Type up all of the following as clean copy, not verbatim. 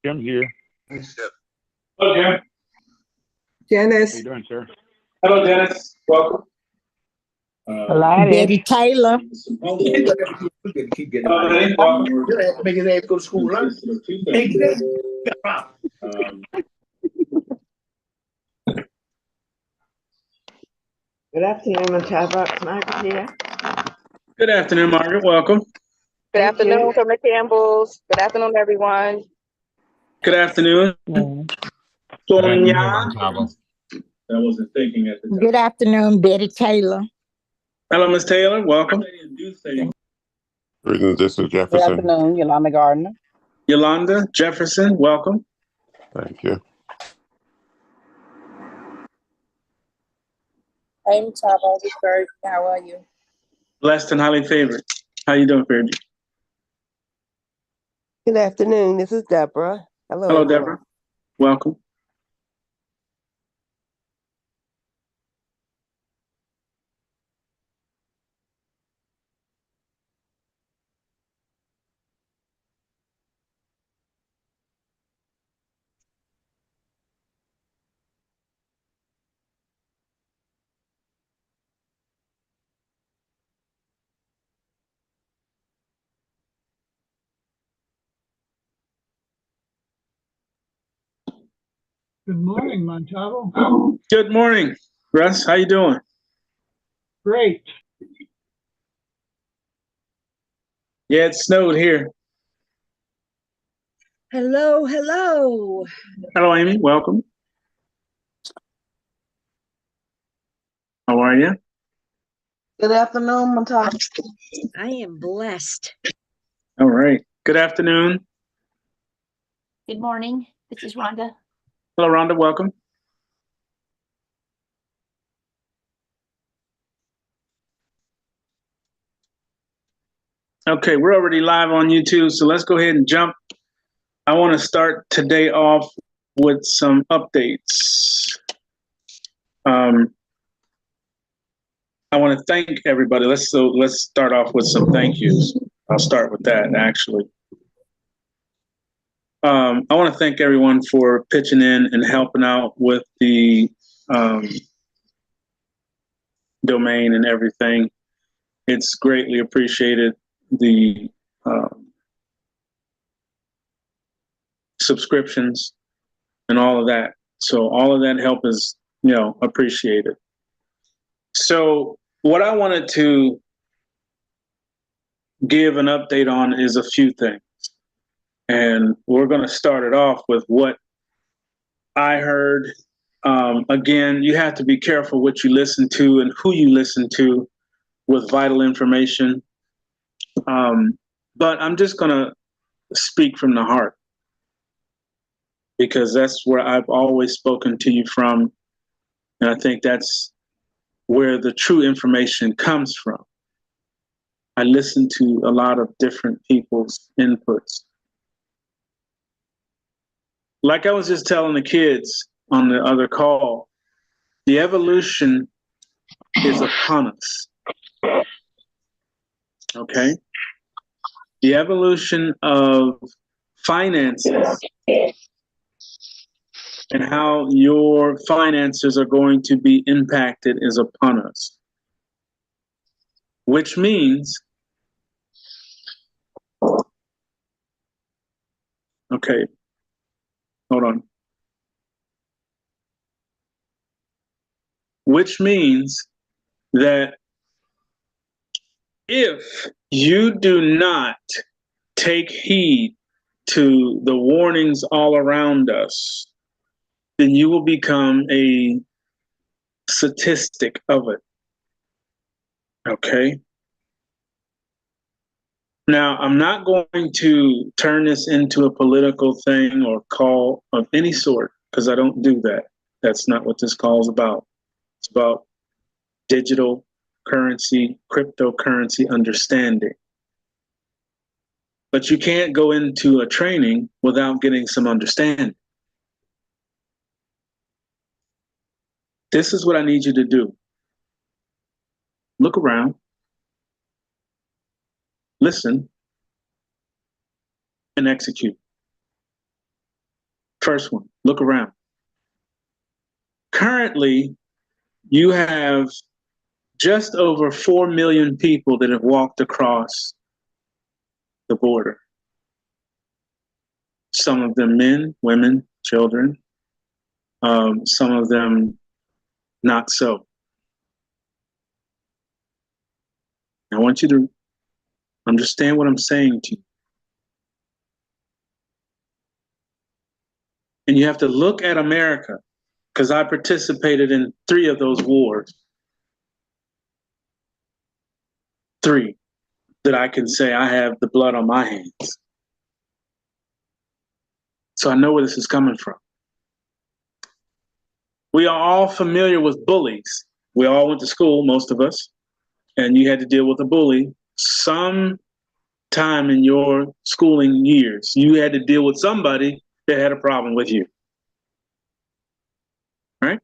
Jim here. Hello, Jim. How Janice. you doing, sir? Hello, Dennis. Welcome. Betty Taylor. Hello, Lenny. Welcome. Make his ass go to school, huh? Make his ass. Good afternoon, Matava. Margaret here. Good afternoon, Margaret. Welcome. Good Thank afternoon you. from the Campbells. Good afternoon, everyone. Good afternoon, Mm. Sonia. I wasn't thinking at the time. Good afternoon, Betty Taylor. Hello, Miss Taylor. Welcome. Greetings, this is Good Jefferson. afternoon, Yolanda Gardner. Yolanda Jefferson. Welcome. Thank you. Hey, Matava, this Fergie. How are you? Blessed and highly favored. How you doing, Fergie? Good afternoon. This is Deborah. Hello, Hello, everyone. Deborah. Welcome. Good morning, Montalvo. Good morning, Russ. How you doing? Great. Yeah, it snowed here. Hello, hello. Hello, Amy. Welcome. How are you? Good afternoon, Matava. I am blessed. All right. Good afternoon. Good morning. This is Rhonda. Hello, Rhonda. Welcome. Okay, we're already live on YouTube, so let's go ahead and jump. I want to start today off with some updates. I want to thank everybody. Let's start off with some thank yous. I'll start with that, actually. I want to thank everyone for pitching in and helping out with the domain and everything. It's greatly appreciated. The subscriptions and all of that. So all of that help is, appreciated. So what I wanted to give an update on is a few things. And we're going to start it off with what I heard. Again, you have to be careful what you listen to and who you listen to with vital information. But I'm just going to speak from the heart, because that's where I've always spoken to you from. And I think that's where the true information comes from. I listen to a lot of different people's inputs. Like I was just telling the kids on the other call, the evolution is upon us. Okay? The evolution of finances and how your finances are going to be impacted is upon us. Which means, okay, hold on. Which means that if you do not take heed to the warnings all around us, then you will become a statistic of it. Okay? Now, I'm not going to turn this into a political thing or call of any sort, because I don't do that. That's not what this call is about. It's about digital currency, cryptocurrency understanding. But you can't go into a training without getting some understanding. This is what I need you to do. Look around, listen, and execute. First one, look around. Currently, you have just over 4 million people that have walked across the border. Some of them men, women, children, some of them not so. I want you to understand what I'm saying to you. And you have to look at America, because I participated in 3 of those wars. 3 that I can say I have the blood on my hands. So I know where this is coming from. We are all familiar with bullies. We all went to school, most of us, and you had to deal with a bully some time in your schooling years. You had to deal with somebody that had a problem with you. Right?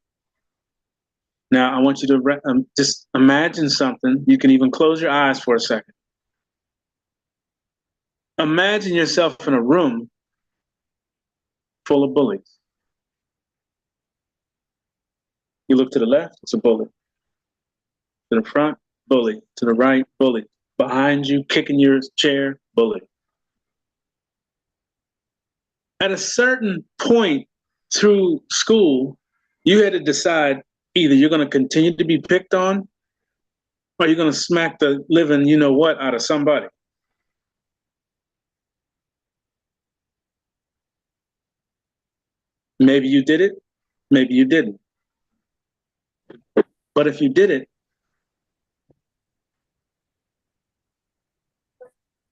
Now, I want you to just imagine something. You can even close your eyes for a second. Imagine yourself in a room full of bullies. You look to the left, it's a bully. To the front, bully. To the right, bully. Behind you, kicking your chair, bully. At a certain point through school, you had to decide either you're going to continue to be picked on or you're going to smack the living you know what out of somebody. Maybe you did it, maybe you didn't. But if you did it,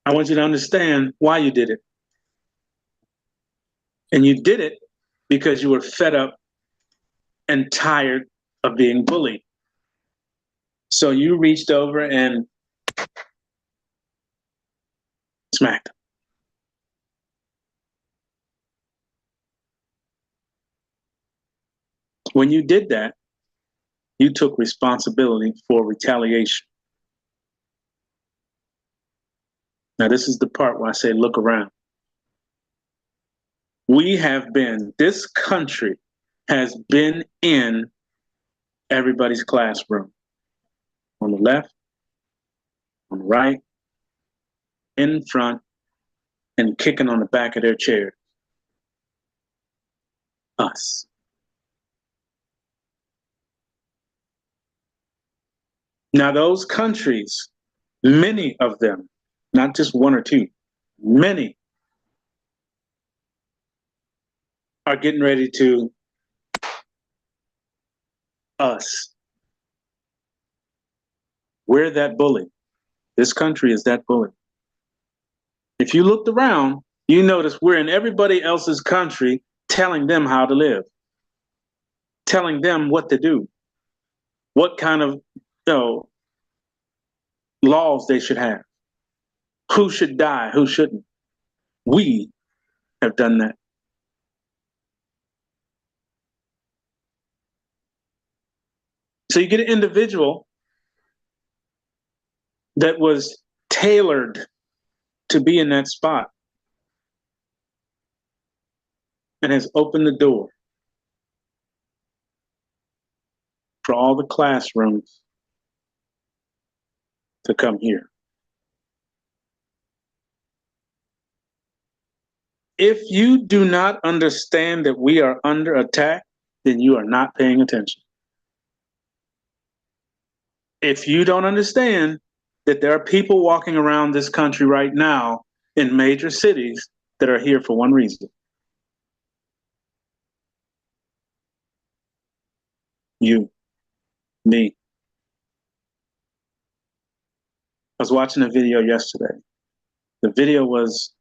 I want you to understand why you did it. And you did it because you were fed up and tired of being bullied. So you reached over and smacked him. When you did that, you took responsibility for retaliation. Now, this is the part where I say, look around. This country has been in everybody's classroom. On the left, on the right, in front, and kicking on the back of their chair. Us. Now, those countries, many of them, not just 1 or 2, many are getting ready to us. We're that bully. This country is that bully. If you looked around, you notice we're in everybody else's country telling them how to live, telling them what to do, what kind of laws they should have, who should die, who shouldn't. We have done that. So you get an individual that was tailored to be in that spot and has opened the door for all the classrooms to come here. If you do not understand that we are under attack, then you are not paying attention. If you don't understand that there are people walking around this country right now in major cities that are here for one reason. You, me. I was watching a video yesterday. The video was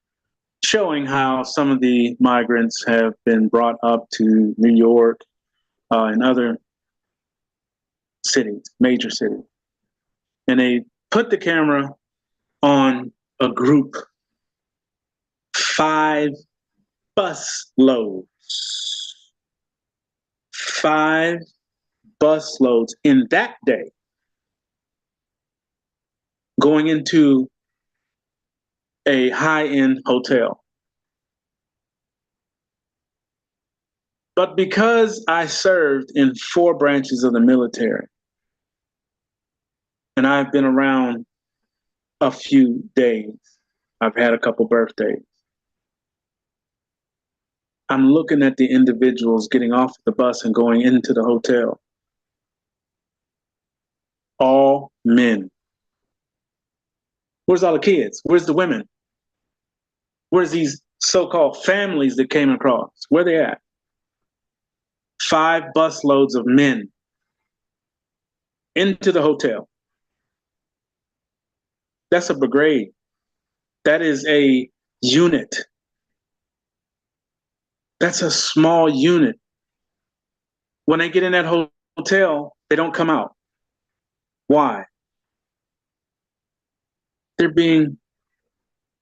showing how some of the migrants have been brought up to New York and other cities, major cities. And they put the camera on a group, 5 bus loads. 5 bus loads in that day going into a high-end hotel. But because I served in 4 branches of the military, and I've been around a few days, I've had a couple birthdays, I'm looking at the individuals getting off the bus and going into the hotel. All men. Where's all the kids? Where's the women? Where's these so-called families that came across? Where they at? 5 busloads of men into the hotel. That's a brigade. That is a unit. That's a small unit. When they get in that hotel, they don't come out. Why? They're being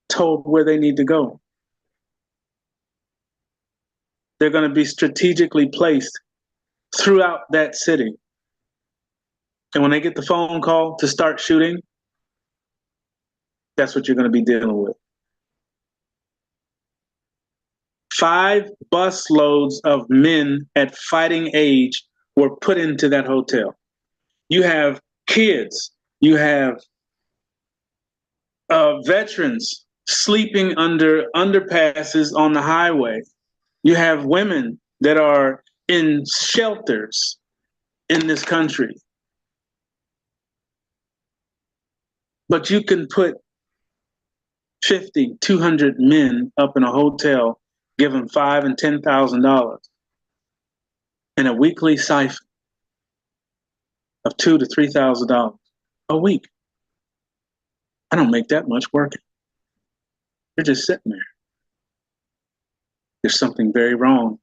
told where they need to go. They're going to be strategically placed throughout that city. And when they get the phone call to start shooting, that's what you're going to be dealing with. 5 busloads of men at fighting age were put into that hotel. You have kids, you have veterans sleeping under underpasses on the highway. You have women that are in shelters in this country. But you can put 50, 200 men up in a hotel, give them $5,000 and $10,000 and a weekly siphon of $2,000 to $3,000 a week. I don't make that much working. They're just sitting there. There's something very wrong.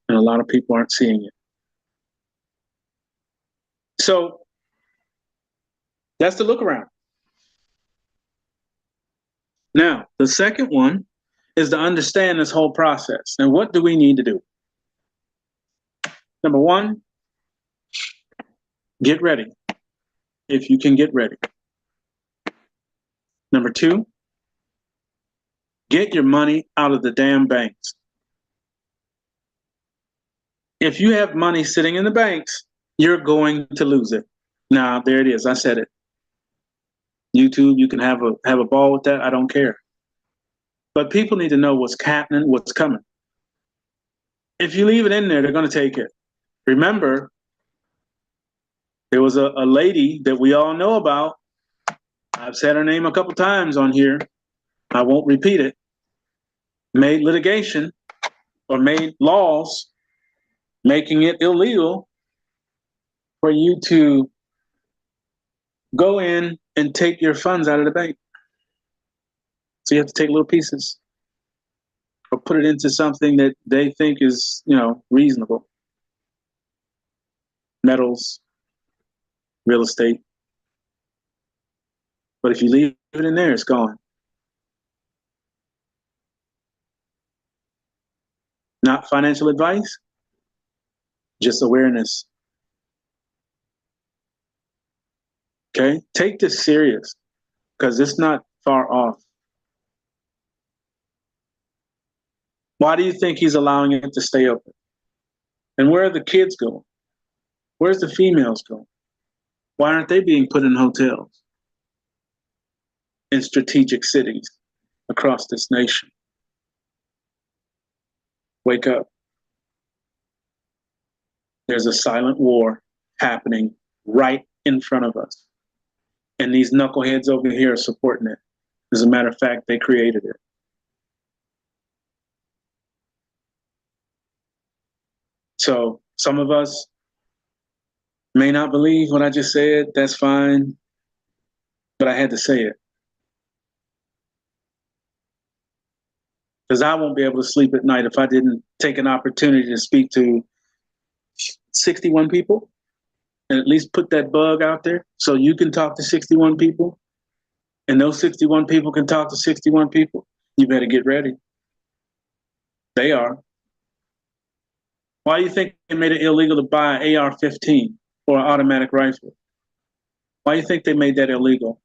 And a lot of people aren't seeing it. So that's the look around. Now, the second one is to understand this whole process. And what do we need to do? Number 1, get ready. If you can get ready. Number 2, get your money out of the damn banks. If you have money sitting in the banks, you're going to lose it. Now, there it is. I said it. YouTube, you can have a ball with that. I don't care. But people need to know what's happening, what's coming. If you leave it in there, they're going to take it. Remember, there was a lady that we all know about. I've said her name a couple times on here. I won't repeat it. Made litigation or made laws making it illegal for you to go in and take your funds out of the bank. So you have to take little pieces or put it into something that they think is, reasonable. Metals, real estate. But if you leave it in there, it's gone. Not financial advice, just awareness. Okay? Take this serious because it's not far off. Why do you think he's allowing it to stay open? And where are the kids going? Where's the females going? Why aren't they being put in hotels in strategic cities across this nation? Wake up. There's a silent war happening right in front of us. And these knuckleheads over here are supporting it. As a matter of fact, they created it. So some of us may not believe what I just said. That's fine. But I had to say it. Because I won't be able to sleep at night if I didn't take an opportunity to speak to 61 people and at least put that bug out there so you can talk to 61 people and those 61 people can talk to 61 people. You better get ready. They are. Why do you think they made it illegal to buy an AR-15 or an automatic rifle? Why do you think they made that illegal?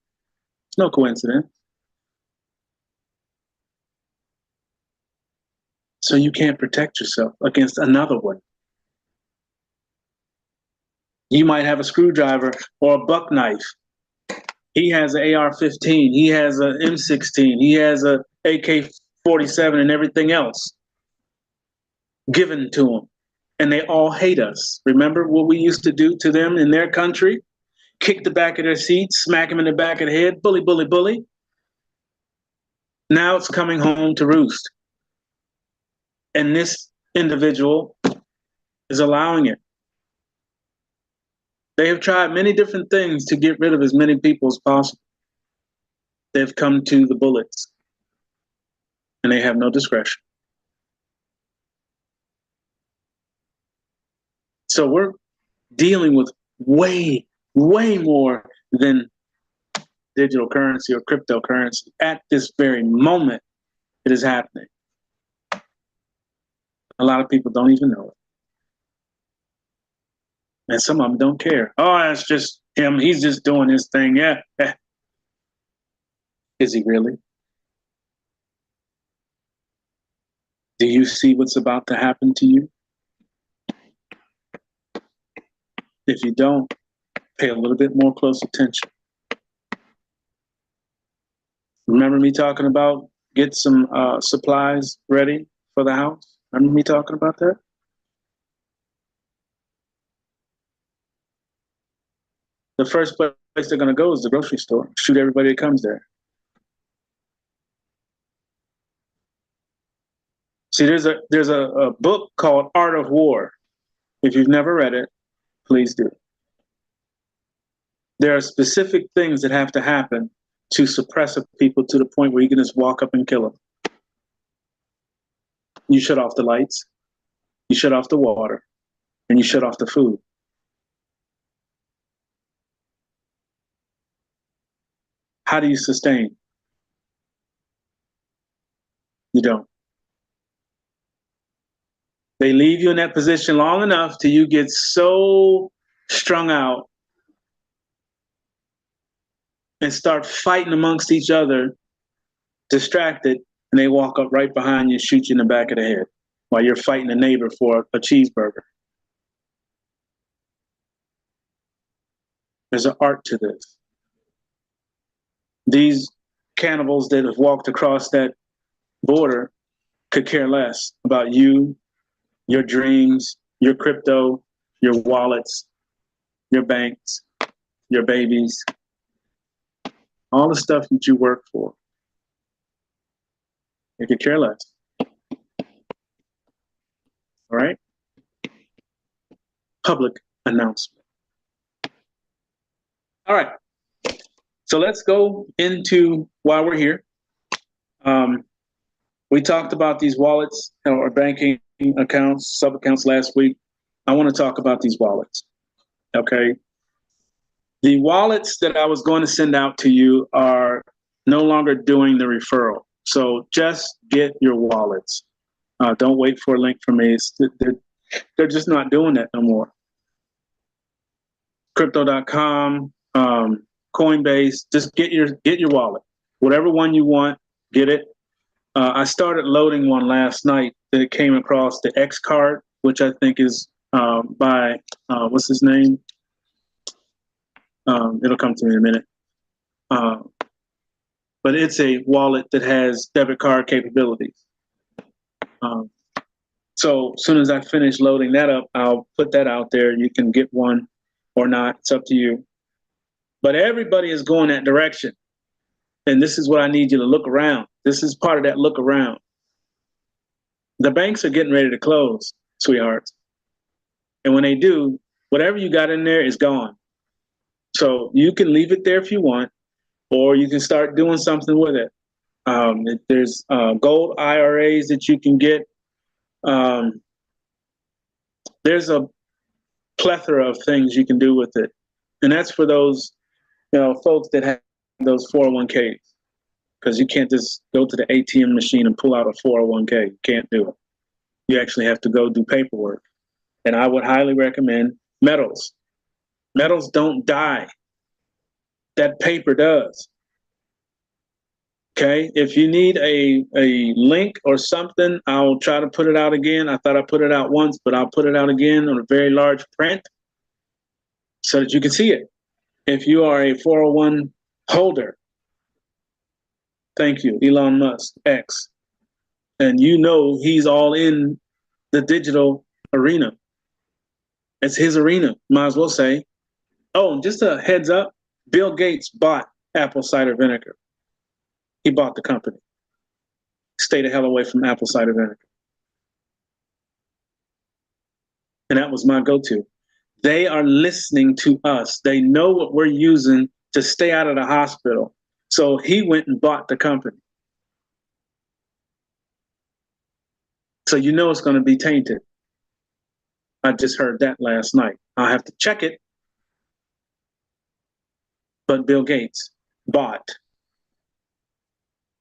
It's no coincidence. So you can't protect yourself against another one. You might have a screwdriver or a buck knife. He has an AR-15. He has an M16. He has a AK-47 and everything else given to him. And they all hate us. Remember what we used to do to them in their country? Kick the back of their seat, smack them in the back of the head, bully, bully, bully. Now it's coming home to roost. And this individual is allowing it. They have tried many different things to get rid of as many people as possible. They've come to the bullets, and they have no discretion. So we're dealing with way, way more than digital currency or cryptocurrency. At this very moment, it is happening. A lot of people don't even know it. And some of them don't care. Oh, that's just him. He's just doing his thing. Yeah. Is he really? Do you see what's about to happen to you? If you don't, pay a little bit more close attention. Remember me talking about get some supplies ready for the house? Remember me talking about that? The first place they're going to go is the grocery store. Shoot everybody that comes there. See, there's a book called Art of War. If you've never read it, please do. There are specific things that have to happen to suppress a people to the point where you can just walk up and kill them. You shut off the lights, you shut off the water, and you shut off the food. How do you sustain? You don't. They leave you in that position long enough till you get so strung out and start fighting amongst each other, distracted, and they walk up right behind you and shoot you in the back of the head while you're fighting a neighbor for a cheeseburger. There's an art to this. These cannibals that have walked across that border could care less about you, your dreams, your crypto, your wallets, your banks, your babies, all the stuff that you work for. They could care less. All right? Public announcement. All right. So let's go into why we're here. We talked about these wallets or banking accounts, sub-accounts last week. I want to talk about these wallets, okay? The wallets that I was going to send out to you are no longer doing the referral. So just get your wallets. Don't wait for a link from me. They're just not doing that no more. Crypto.com, Coinbase, just get your wallet. Whatever one you want, get it. I started loading one last night that it came across the X card, which I think is by, what's his name? It'll come to me in a minute. But it's a wallet that has debit card capabilities. So as soon as I finish loading that up, I'll put that out there. You can get one or not, it's up to you. But everybody is going that direction. And this is what I need you to look around. This is part of that look around. The banks are getting ready to close, sweethearts. And when they do, whatever you got in there is gone. So you can leave it there if you want, or you can start doing something with it. There's gold IRAs that you can get. There's a plethora of things you can do with it. And that's for those, folks that have those 401ks, because you can't just go to the ATM machine and pull out a 401k. You can't do it. You actually have to go do paperwork. And I would highly recommend metals. Metals don't die. That paper does. Okay, if you need a link or something, I'll try to put it out again. I thought I put it out once, but I'll put it out again on a very large print so that you can see it. If you are a 401 holder, thank you, Elon Musk, X, and you know he's all in the digital arena. It's his arena, might as well say. Oh, just a heads up, Bill Gates bought apple cider vinegar. He bought the company. Stay the hell away from apple cider vinegar. And that was my go-to. They are listening to us. They know what we're using to stay out of the hospital. So he went and bought the company. So you know it's going to be tainted. I just heard that last night. I'll have to check it. But Bill Gates bought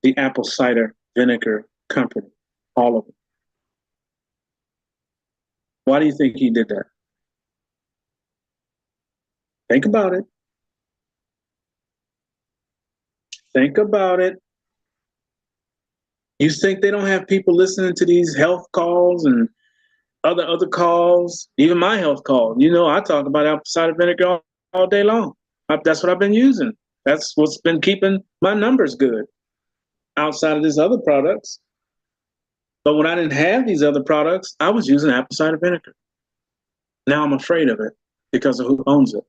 the apple cider vinegar company, all of it. Why do you think he did that? Think about it. Think about it. You think they don't have people listening to these health calls and other calls, even my health call? You know, I talk about apple cider vinegar all day long. That's what I've been using. That's what's been keeping my numbers good outside of these other products. But when I didn't have these other products, I was using apple cider vinegar. Now I'm afraid of it because of who owns it.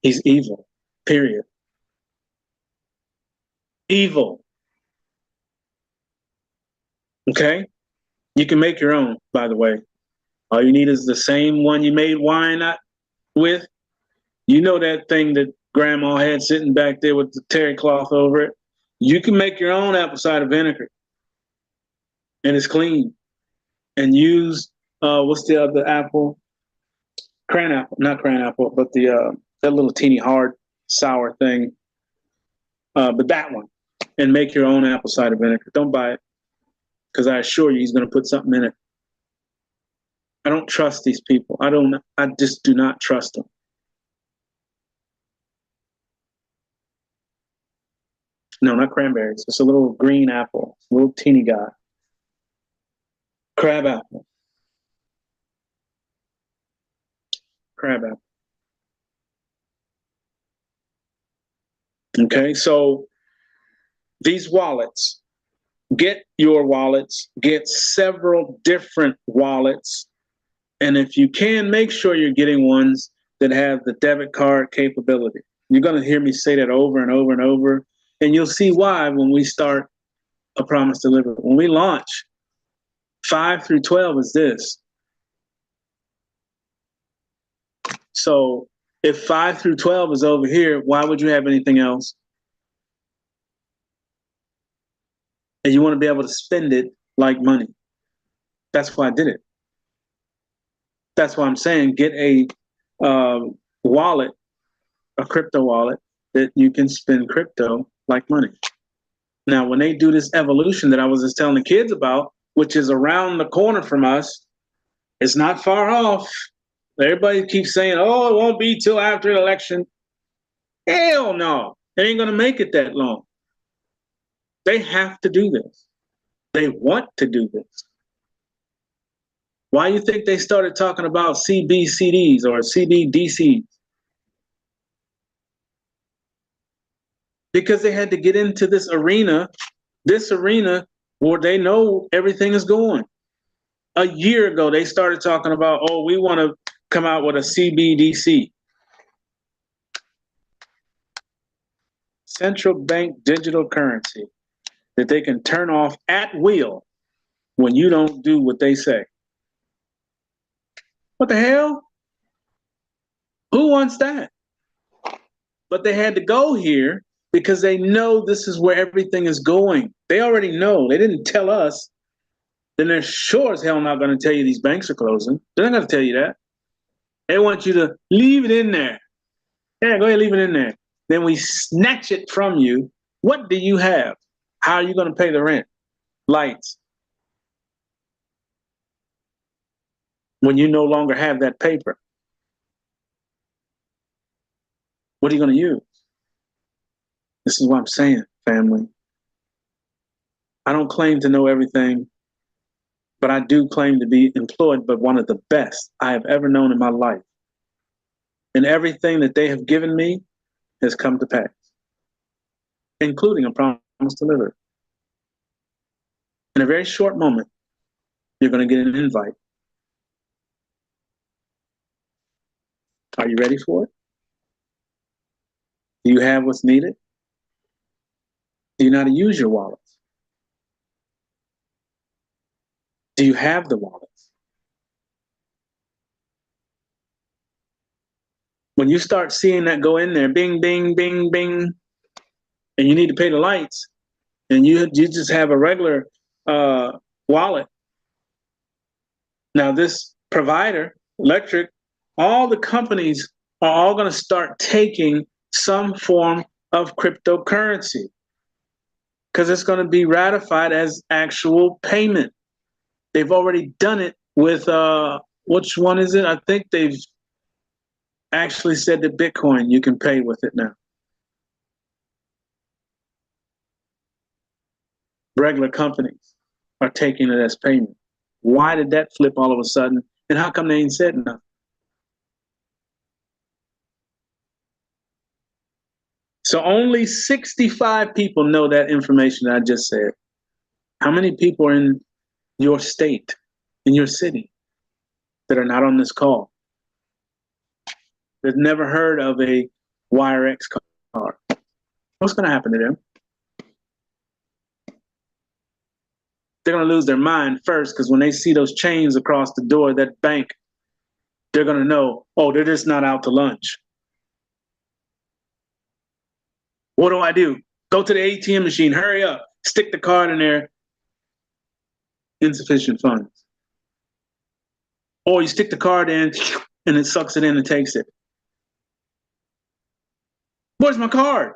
He's evil, period. Evil. Okay? You can make your own, by the way. All you need is the same one you made wine with. You know that thing that grandma had sitting back there with the terry cloth over it? You can make your own apple cider vinegar. And it's clean. And use, what's the other apple? Cran apple, not cran apple, but that little teeny hard sour thing. But that one. And make your own apple cider vinegar. Don't buy it. Because I assure you he's going to put something in it. I don't trust these people. I just do not trust them. No, not cranberries. It's a little green apple, a little teeny guy. Crab apple. Crab apple. Okay, so these wallets, get your wallets, get several different wallets. And if you can, make sure you're getting ones that have the debit card capability. You're going to hear me say that over and over and over. And you'll see why when we start A Promise Delivered. When we launch, 5 through 12 is this. So if 5 through 12 is over here, why would you have anything else? And you want to be able to spend it like money. That's why I did it. That's why I'm saying get a wallet, a crypto wallet that you can spend crypto like money. Now, when they do this evolution that I was just telling the kids about, which is around the corner from us, it's not far off. Everybody keeps saying, oh, it won't be till after the election. Hell no. They ain't going to make it that long. They have to do this. They want to do this. Why do you think they started talking about CBCDs or CBDCs? Because they had to get into this arena where they know everything is going. A year ago, they started talking about, oh, we want to come out with a CBDC. Central bank digital currency that they can turn off at will when you don't do what they say. What the hell? Who wants that? But they had to go here because they know this is where everything is going. They already know. They didn't tell us. Then they're sure as hell not going to tell you these banks are closing. They're not going to tell you that. They want you to leave it in there. Yeah, go ahead, leave it in there. Then we snatch it from you. What do you have? How are you going to pay the rent? Lights. When you no longer have that paper. What are you going to use? This is what I'm saying, family. I don't claim to know everything, but I do claim to be employed by one of the best I have ever known in my life. And everything that they have given me has come to pass, including a promise delivered. In a very short moment, you're going to get an invite. Are you ready for it? Do you have what's needed? Do you know how to use your wallets? Do you have the wallets? When you start seeing that go in there, bing, bing, bing, bing, and you need to pay the lights, and you just have a regular wallet. Now this provider, electric, all the companies are all going to start taking some form of cryptocurrency because it's going to be ratified as actual payment. They've already done it with, which one is it? I think they've actually said that Bitcoin, you can pay with it now. Regular companies are taking it as payment. Why did that flip all of a sudden? And how come they ain't said nothing? So only 65 people know that information that I just said. How many people are in your state, in your city, that are not on this call? They've never heard of a WireX card. What's going to happen to them? They're going to lose their mind first, because when they see those chains across the door of that bank, they're going to know, oh, they're just not out to lunch. What do? Go to the ATM machine, hurry up, stick the card in there. Insufficient funds. Or you stick the card in and it sucks it in and takes it. Where's my card?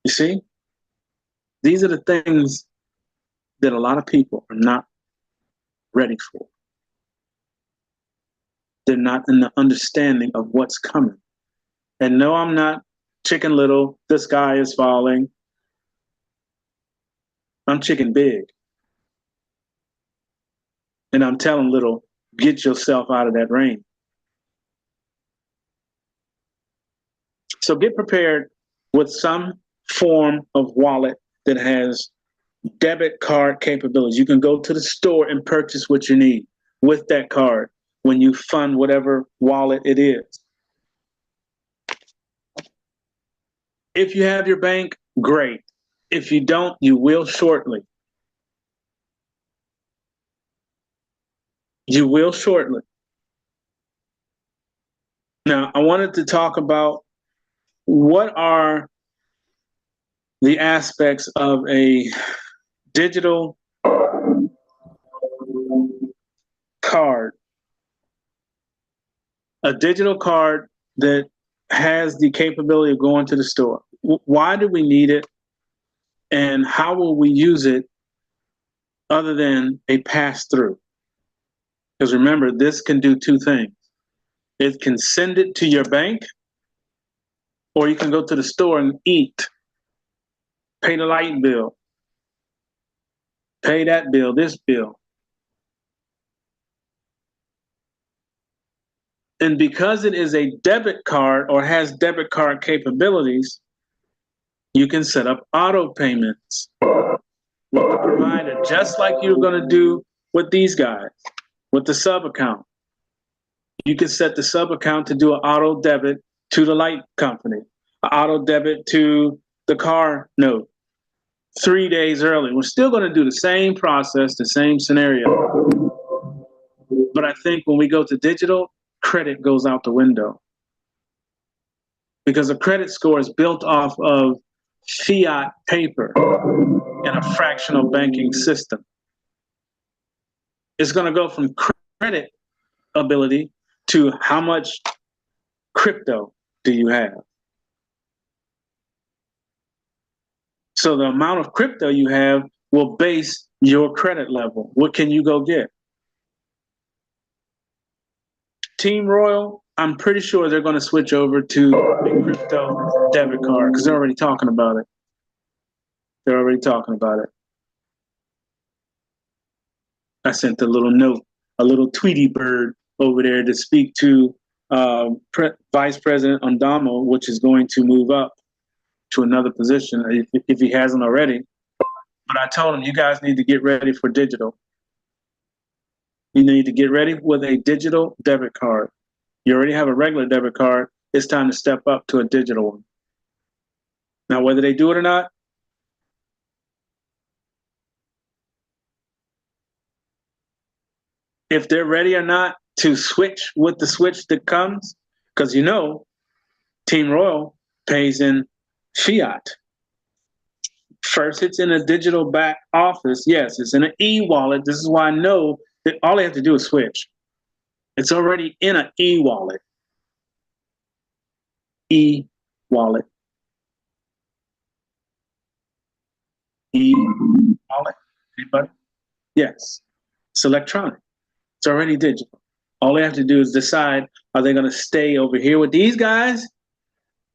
You see? These are the things that a lot of people are not ready for. They're not in the understanding of what's coming. And no, I'm not Chicken Little, the sky is falling. I'm Chicken Big. And I'm telling Little, get yourself out of that rain. So get prepared with some form of wallet that has debit card capabilities. You can go to the store and purchase what you need with that card when you fund whatever wallet it is. If you have your bank, great. If you don't, you will shortly. You will shortly. Now, I wanted to talk about what are the aspects of a digital card. A digital card that has the capability of going to the store. Why do we need it? And how will we use it other than a pass-through? Because remember, this can do two things. It can send it to your bank, or you can go to the store and eat, pay the light bill, pay that bill, this bill. And because it is a debit card or has debit card capabilities, you can set up auto payments with the provider, just like you're going to do with these guys, with the sub account. You can set the sub account to do an auto debit to the light company, an auto debit to the car note 3 days early. We're still going to do the same process, the same scenario. But I think when we go to digital, credit goes out the window, because a credit score is built off of fiat paper in a fractional banking system. It's going to go from credit ability to how much crypto do you have. So the amount of crypto you have will base your credit level. What can you go get? Team Royal, I'm pretty sure they're going to switch over to a crypto debit card because they're already talking about it. They're already talking about it. I sent a little note, a little Tweety bird over there to speak to Vice President Ondamo, which is going to move up to another position if he hasn't already. But I told him, you guys need to get ready for digital. You need to get ready with a digital debit card. You already have a regular debit card. It's time to step up to a digital one. Now, whether they do it or not, if they're ready or not to switch with the switch that comes, because you know, Team Royal pays in fiat. First, it's in a digital back office. Yes, it's in an e-wallet. This is why I know that all they have to do is switch. It's already in an e-wallet. E-wallet. E-wallet. Anybody? Yes. It's electronic. It's already digital. All they have to do is decide, are they going to stay over here with these guys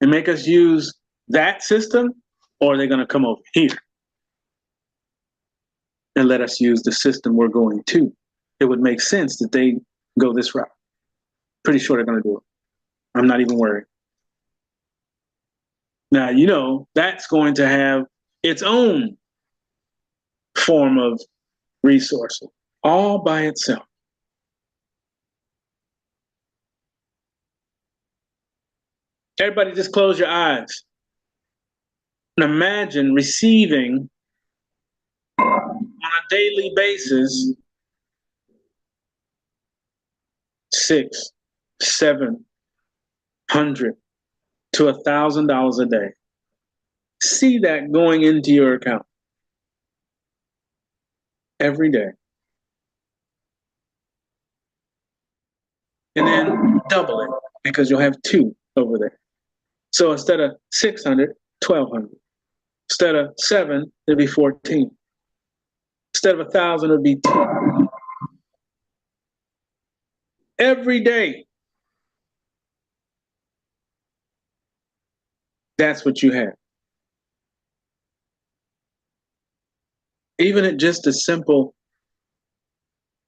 and make us use that system, or are they going to come over here and let us use the system we're going to? It would make sense that they go this route. Pretty sure they're going to do it. I'm not even worried. Now, you know, that's going to have its own form of resourcing all by itself. Everybody just close your eyes and imagine receiving on a daily basis 600, 700 to $1,000 a day. See that going into your account every day. And then double it, because you'll have 2 over there. So instead of 600, 1,200. Instead of 7, it'd be 14. Instead of 1,000, it'd be 2. Every day. That's what you have. Even at just a simple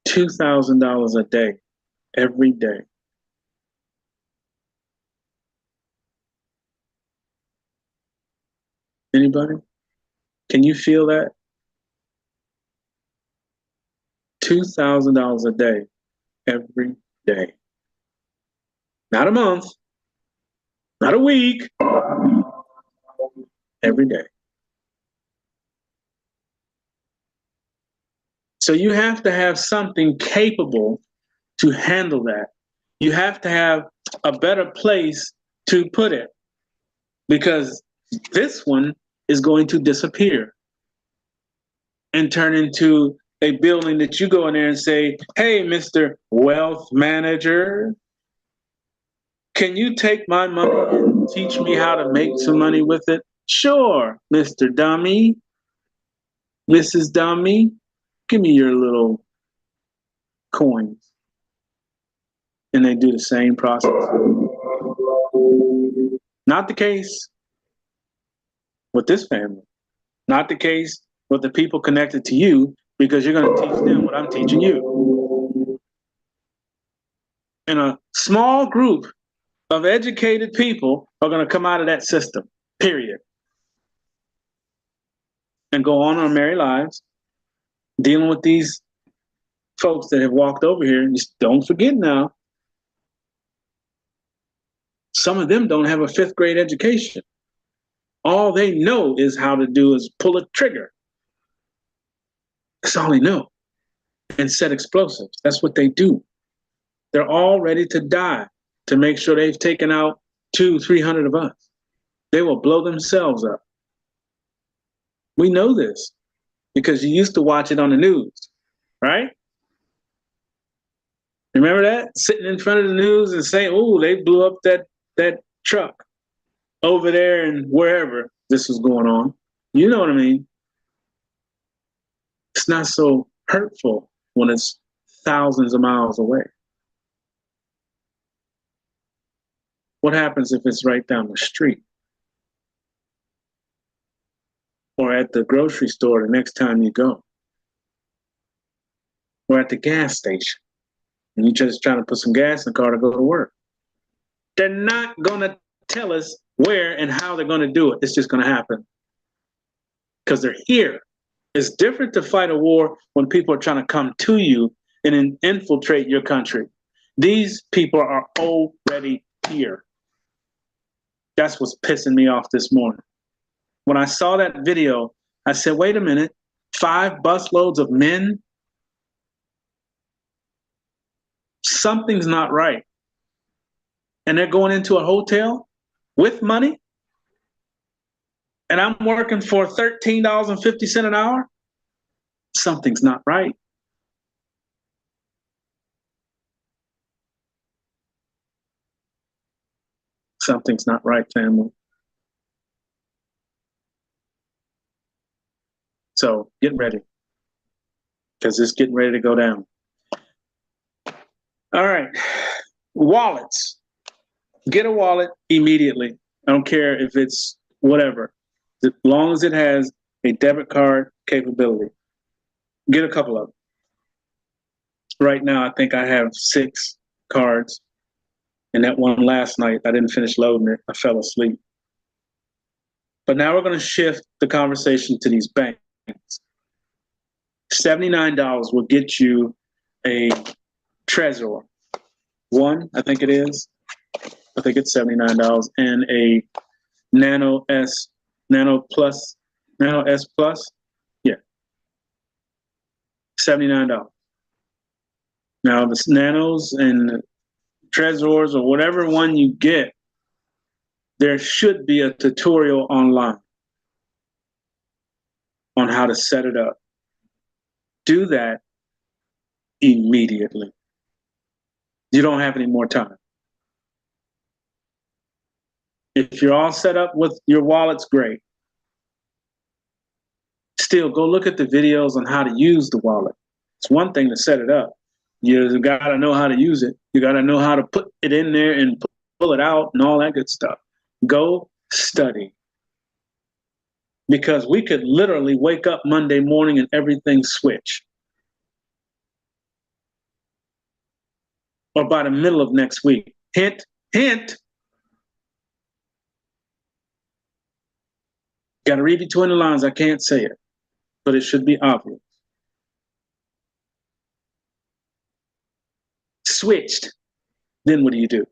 $2,000 a day, every day. Anybody? Can you feel that? $2,000 a day, every day. Not a month, not a week, every day. So you have to have something capable to handle that. You have to have a better place to put it, because this one is going to disappear and turn into a building that you go in there and say, hey, Mr. Wealth Manager, can you take my money and teach me how to make some money with it? Sure, Mr. Dummy, Mrs. Dummy, give me your little coins. And they do the same process. Not the case with this family. Not the case with the people connected to you, because you're going to teach them what I'm teaching you. And a small group of educated people are going to come out of that system, period. And go on our merry lives, dealing with these folks that have walked over here. And just don't forget now, some of them don't have a 5th grade education. All they know is how to do is pull a trigger. That's all they know. And set explosives. That's what they do. They're all ready to die to make sure they've taken out 200-300 of us. They will blow themselves up. We know this because you used to watch it on the news, right? Remember that? Sitting in front of the news and saying, oh, they blew up that truck over there and wherever this was going on. You know what I mean? It's not so hurtful when it's thousands of miles away. What happens if it's right down the street? or at the grocery store the next time you go, or at the gas station, and you're just trying to put some gas in the car to go to work. They're not going to tell us where and how they're going to do it. It's just going to happen because they're here. It's different to fight a war when people are trying to come to you and infiltrate your country. These people are already here. That's what's pissing me off this morning. When I saw that video, I said, wait a minute, 5 busloads of men? Something's not right. And they're going into a hotel with money? And I'm working for $13.50 an hour? Something's not right. Something's not right, family. So get ready, because it's getting ready to go down. All right, wallets. Get a wallet immediately. I don't care if it's whatever, as long as it has a debit card capability. Get a couple of them. Right now, I think I have 6 cards. And that one last night, I didn't finish loading it. I fell asleep. But now we're going to shift the conversation to these banks. $79 will get you a Trezor. One, I think it is. I think it's $79. And a Nano S Plus. Yeah. $79. Now, the Nanos and Trezors or whatever one you get, there should be a tutorial online on how to set it up. Do that immediately. You don't have any more time. If you're all set up with your wallets, great. Still, go look at the videos on how to use the wallet. It's one thing to set it up. You got to know how to use it. You got to know how to put it in there and pull it out and all that good stuff. Go study. Because we could literally wake up Monday morning and everything switch. Or by the middle of next week. Hint, hint. Got to read between the lines. I can't say it, but it should be obvious. Switched. Then what do you do?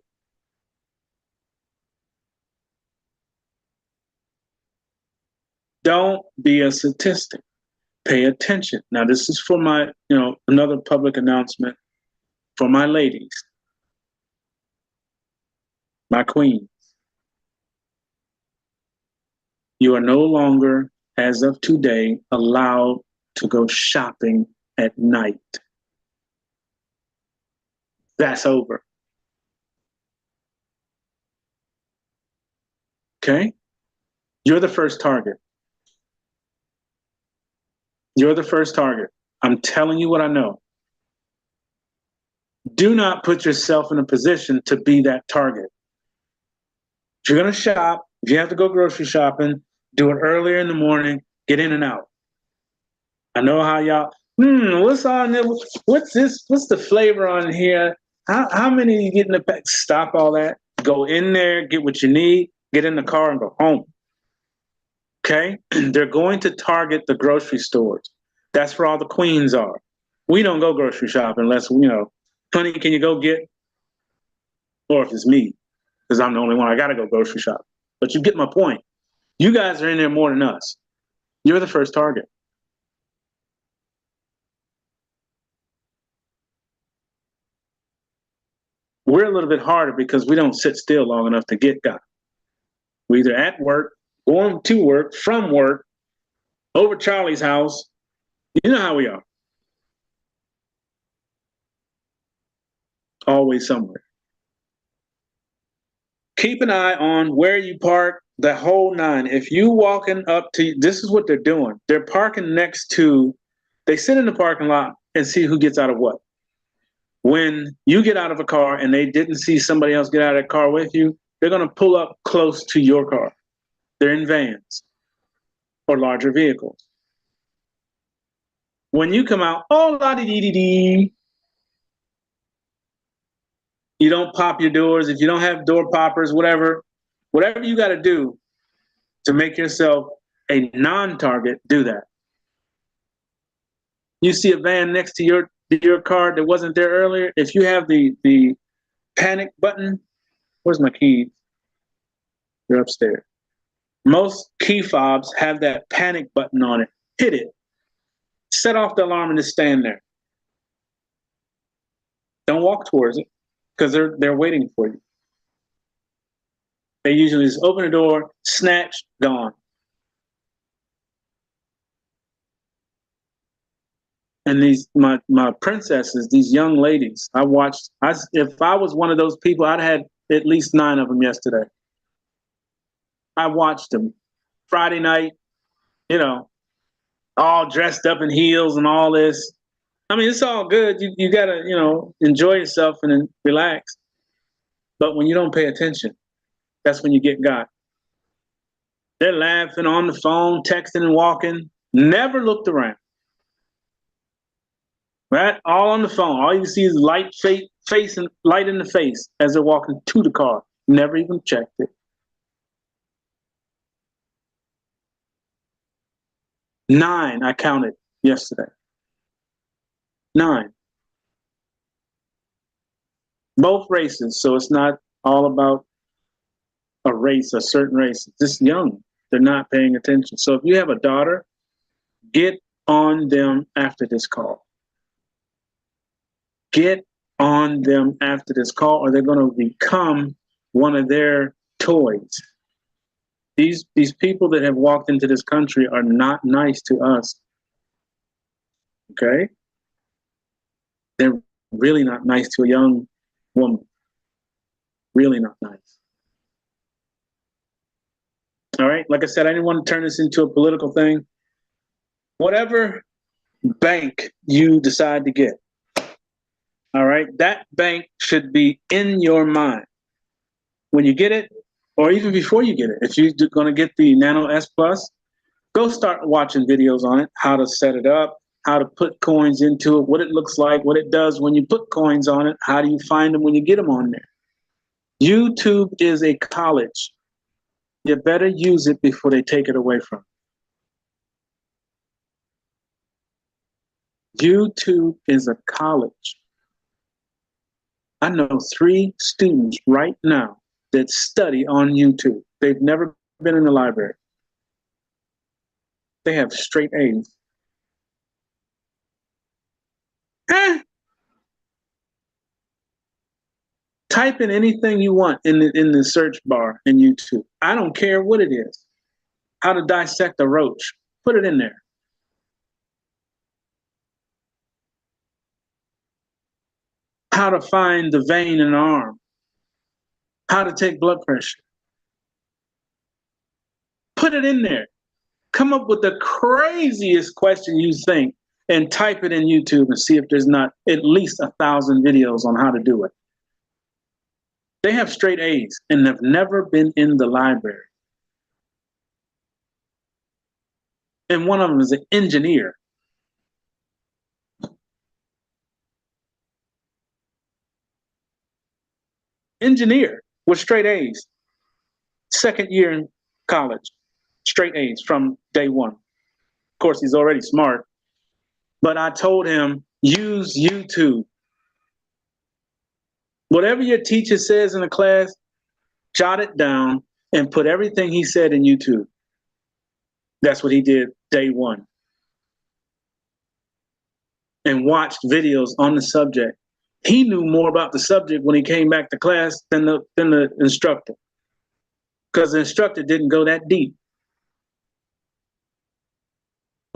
Don't be a statistic. Pay attention. Now, this is for my, another public announcement for my ladies, my queens. You are no longer, as of today, allowed to go shopping at night. That's over. Okay? You're the first target. You're the first target. I'm telling you what I know. Do not put yourself in a position to be that target. If you're going to shop, if you have to go grocery shopping, do it earlier in the morning, get in and out. I know how y'all, what's on there? What's this? What's the flavor on here? How many you get in the pack? Stop all that. Go in there, get what you need, get in the car and go home. Okay? They're going to target the grocery stores. That's where all the queens are. We don't go grocery shopping unless, honey, can you go get? Or if it's me, because I'm the only one, I got to go grocery shop. But you get my point. You guys are in there more than us. You're the first target. We're a little bit harder because we don't sit still long enough to get got. We're either at work, going to work, from work, over Charlie's house. You know how we are. Always somewhere. Keep an eye on where you park, the whole 9. If you walking up to, this is what they're doing. They're parking next to, they sit in the parking lot and see who gets out of what. When you get out of a car and they didn't see somebody else get out of that car with you, they're going to pull up close to your car. They're in vans. or larger vehicles. When you come out, oh, la-di-dee-dee-dee, you don't pop your doors. If you don't have door poppers, whatever you got to do to make yourself a non-target, do that. You see a van next to your car that wasn't there earlier. If you have the panic button, where's my keys? They're upstairs. Most key fobs have that panic button on it. Hit it. Set off the alarm and just stand there. Don't walk towards it because they're waiting for you. They usually just open the door, snatch, gone. And these my princesses, these young ladies, if I was one of those people, I'd had at least 9 of them yesterday. I watched them Friday night, all dressed up in heels and all this. I mean, it's all good. You gotta, enjoy yourself and then relax. But when you don't pay attention, that's when you get got. They're laughing on the phone, texting and walking, never looked around. Right? All on the phone. All you see is light face and light in the face as they're walking to the car. Never even checked it. 9 I counted yesterday. 9. Both races, so it's not all about a race, a certain race. It's just young. They're not paying attention. So if you have a daughter, get on them after this call. Get on them after this call, or they're going to become one of their toys. These people that have walked into this country are not nice to us. Okay? They're really not nice to a young woman. Really not nice. All right? Like I said, I didn't want to turn this into a political thing. Whatever bank you decide to get, all right, that bank should be in your mind when you get it, or even before you get it. If you're going to get the Nano S Plus, go start watching videos on it, how to set it up, how to put coins into it, what it looks like, what it does when you put coins on it, how do you find them when you get them on there. YouTube is a college. You better use it before they take it away from you. YouTube is a college. I know 3 students right now that study on YouTube. They've never been in the library. They have straight A's. Type in anything you want in the search bar in YouTube. I don't care what it is. How to dissect a roach. Put it in there. How to find the vein in an arm. How to take blood pressure. Put it in there. Come up with the craziest question you think and type it in YouTube and see if there's not at least 1,000 videos on how to do it. They have straight A's and have never been in the library. And one of them is an engineer. Engineer with straight A's. 2nd year in college. Straight A's from day 1. Of course, he's already smart. But I told him, use YouTube. Whatever your teacher says in the class, jot it down and put everything he said in YouTube. That's what he did day 1. And watched videos on the subject. He knew more about the subject when he came back to class than the instructor. Because the instructor didn't go that deep.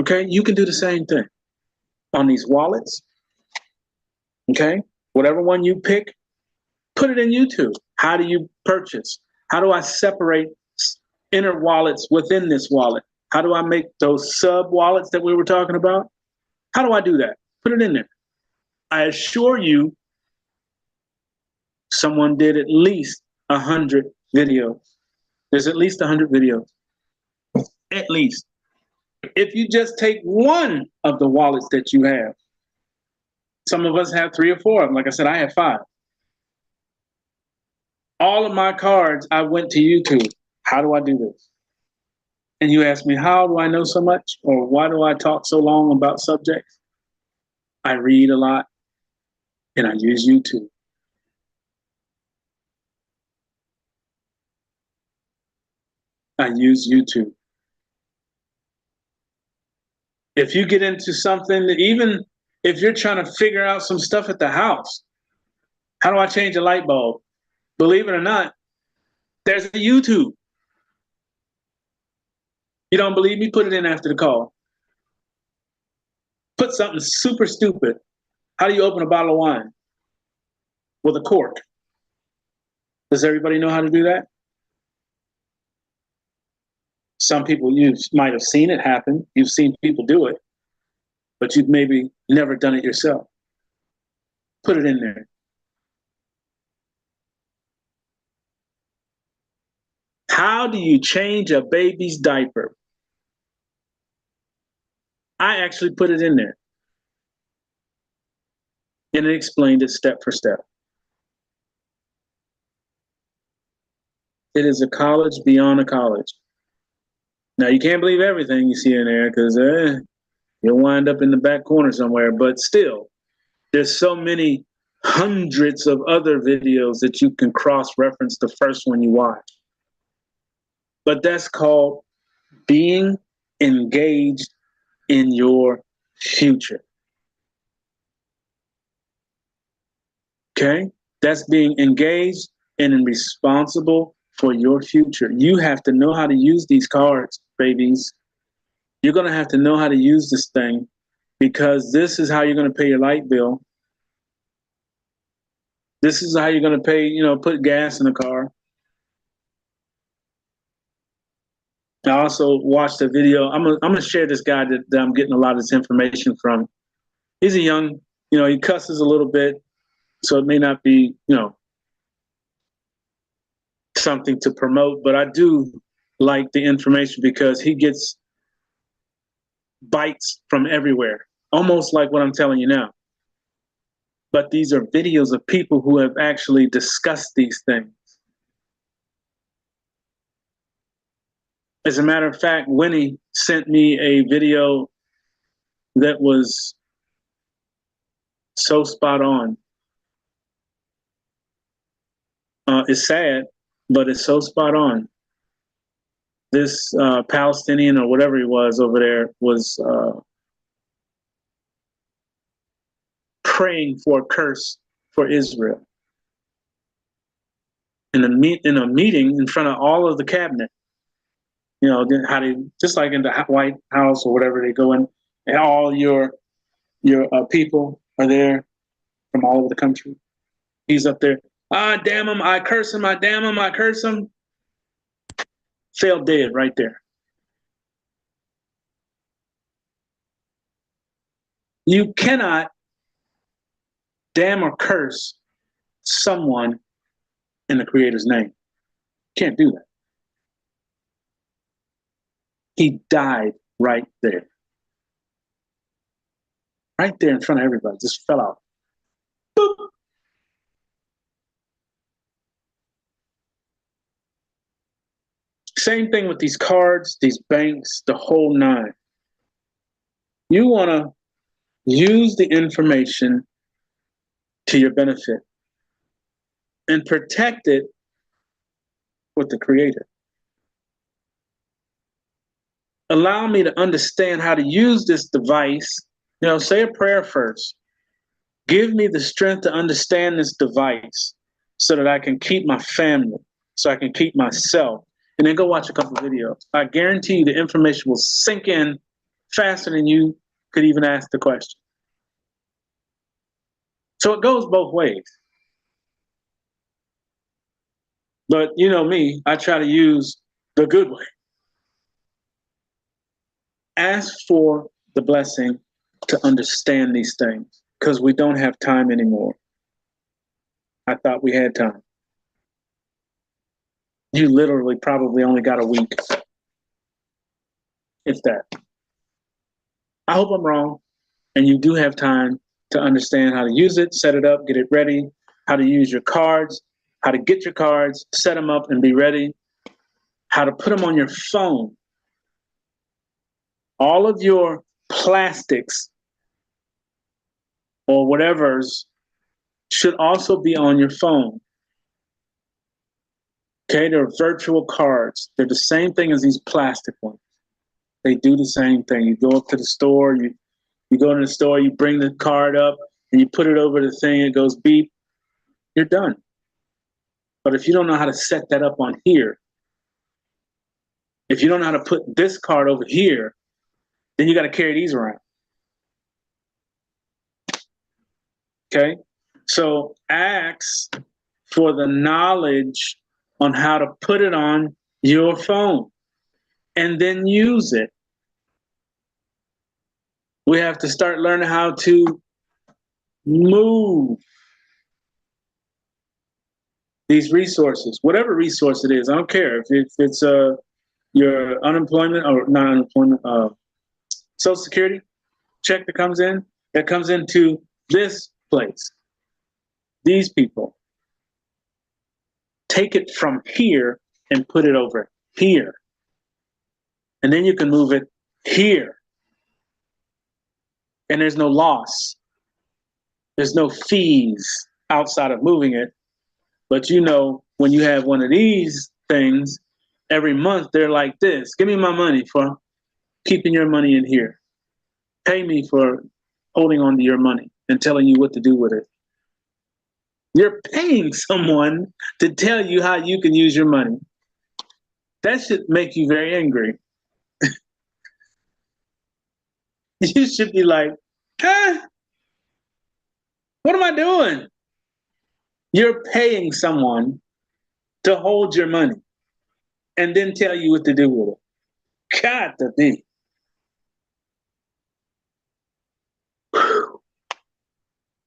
Okay, you can do the same thing on these wallets. Okay, whatever one you pick, put it in YouTube. How do you purchase? How do I separate inner wallets within this wallet? How do I make those sub wallets that we were talking about? How do I do that? Put it in there. I assure you, someone did at least 100 videos. There's at least 100 videos. At least. If you just take one of the wallets that you have, some of us have 3 or 4 of them. Like I said, I have 5. All of my cards, I went to YouTube. How do I do this? And you ask me, how do I know so much? Or why do I talk so long about subjects? I read a lot and I use YouTube. I use YouTube. If you get into something, even if you're trying to figure out some stuff at the house, how do I change a light bulb? Believe it or not, there's a YouTube. You don't believe me? Put it in after the call. Put something super stupid. How do you open a bottle of wine? With a cork. Does everybody know how to do that? Some people, you might have seen it happen. You've seen people do it, but you've maybe never done it yourself. Put it in there. How do you change a baby's diaper? I actually put it in there. And it explained it step for step. It is a college beyond a college. Now, you can't believe everything you see in there because you'll wind up in the back corner somewhere. But still, there's so many hundreds of other videos that you can cross-reference the first one you watch. But that's called being engaged in your future. Okay? That's being engaged and responsible for your future. You have to know how to use these cards, babies. You're going to have to know how to use this thing because this is how you're going to pay your light bill. This is how you're going to pay, put gas in the car. I also watched a video. I'm gonna share this guy that I'm getting a lot of this information from. He's a young, he cusses a little bit, so it may not be, something to promote, but I do like the information because he gets bites from everywhere, almost like what I'm telling you now. But these are videos of people who have actually discussed these things. As a matter of fact, Winnie sent me a video that was so spot on. It's sad, but it's so spot on. This Palestinian or whatever he was over there was praying for a curse for Israel in a meeting in front of all of the cabinet. How they, just like in the White House or whatever, they go in and all your people are there from all over the country. He's up there. Damn him, I curse him, I damn him, I curse him. Fell dead right there. You cannot damn or curse someone in the Creator's name. Can't do that. He died right there. Right there in front of everybody. Just fell out. Boop. Same thing with these cards, these banks, the whole nine. You want to use the information to your benefit and protect it with the Creator. Allow me to understand how to use this device. Say a prayer first. Give me the strength to understand this device so that I can keep my family, so I can keep myself, and then go watch a couple of videos. I guarantee you the information will sink in faster than you could even ask the question. So it goes both ways. But you know me, I try to use the good way. Ask for the blessing to understand these things because we don't have time anymore. I thought we had time. You literally probably only got a week, if that. I hope I'm wrong, and you do have time to understand how to use it, set it up, get it ready, how to use your cards, how to get your cards, set them up and be ready, how to put them on your phone. All of your plastics or whatever's should also be on your phone. Okay, they're virtual cards. They're the same thing as these plastic ones. They do the same thing. You go up to the store, you go to the store, you bring the card up, and you put it over the thing, it goes beep, you're done. But if you don't know how to set that up on here, if you don't know how to put this card over here, then you got to carry these around. Okay? So ask for the knowledge on how to put it on your phone and then use it. We have to start learning how to move these resources, whatever resource it is. I don't care if it's your unemployment or not unemployment, Social Security check that comes into this place. These people take it from here and put it over here. And then you can move it here. And there's no loss. There's no fees outside of moving it. But you know, when you have one of these things, every month they're like this. Give me my money for keeping your money in here. Pay me for holding on to your money and telling you what to do with it. You're paying someone to tell you how you can use your money. That should make you very angry. You should be like, huh? What am I doing? You're paying someone to hold your money and then tell you what to do with it. Got to be.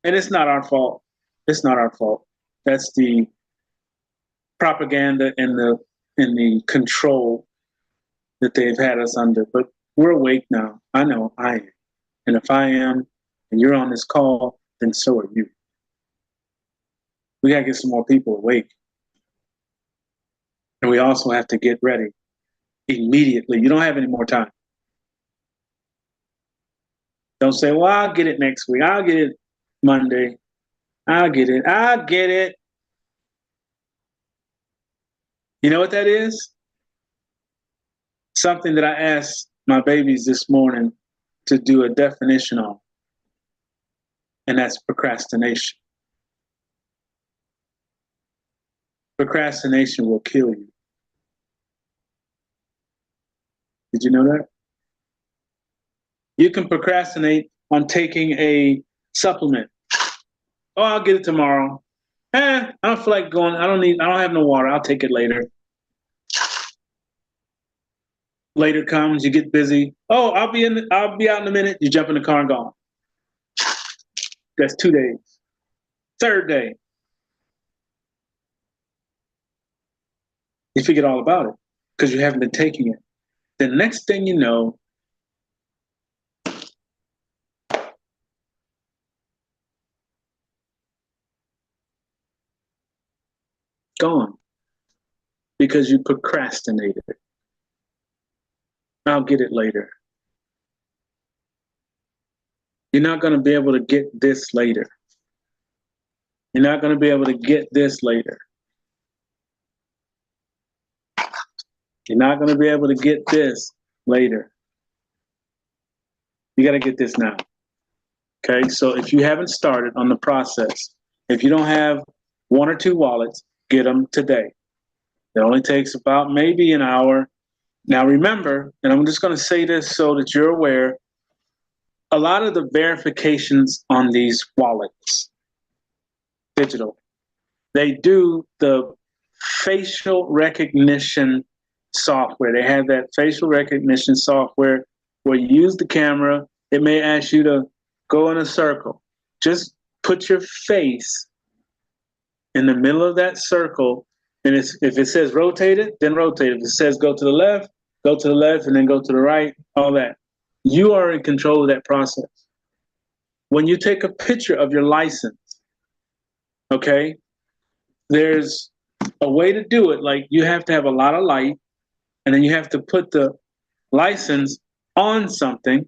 And it's not our fault. It's not our fault. That's the propaganda and the control that they've had us under. But we're awake now. I know I am. And if I am, and you're on this call, then so are you. We got to get some more people awake. And we also have to get ready immediately. You don't have any more time. Don't say, well, I'll get it next week. I'll get it Monday. I'll get it. I'll get it. You know what that is? Something that I asked my babies this morning to do a definition on. And that's procrastination. Procrastination will kill you. Did you know that? You can procrastinate on taking a supplement. Oh, I'll get it tomorrow. I don't feel like going. I don't have no water. I'll take it later. Later comes, you get busy. Oh, I'll be out in a minute. You jump in the car and gone. That's 2 days. Third day, you forget all about it because you haven't been taking it. The next thing you know, gone because you procrastinated it. I'll get it later. You're not going to be able to get this later. You're not going to be able to get this later. You're not going to be able to get this later. You got to get this now. Okay, so if you haven't started on the process, if you don't have 1 or 2 wallets, get them today. It only takes about maybe an hour. Now remember, and I'm just going to say this so that you're aware, a lot of the verifications on these wallets, digital, they do the facial recognition software. They have that facial recognition software where you use the camera. It may ask you to go in a circle. Just put your face in the middle of that circle. And if it says rotate it, then rotate it. If it says go to the left, and then go to the right, all that. You are in control of that process. When you take a picture of your license, okay, there's a way to do it. Like you have to have a lot of light, and then you have to put the license on something.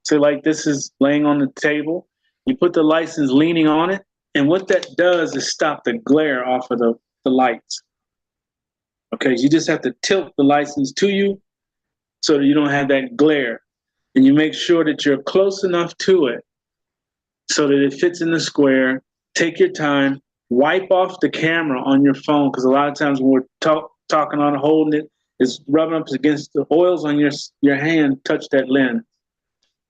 So like this is laying on the table. You put the license leaning on it, and what that does is stop the glare off of the lights. Okay, you just have to tilt the license to you so that you don't have that glare. And you make sure that you're close enough to it so that it fits in the square. Take your time, wipe off the camera on your phone, because a lot of times when we're talking on holding it, it's rubbing up against the oils on your hand, touch that lens.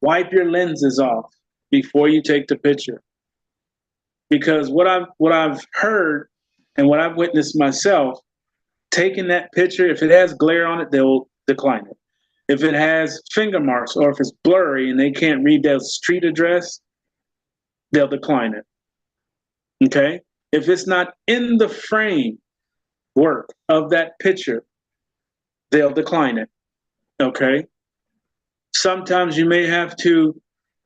Wipe your lenses off before you take the picture. Because what I've heard and what I've witnessed myself, taking that picture, if it has glare on it, they'll decline it. If it has finger marks or if it's blurry and they can't read that street address, they'll decline it. Okay? If it's not in the frame work of that picture, they'll decline it. Okay? Sometimes you may have to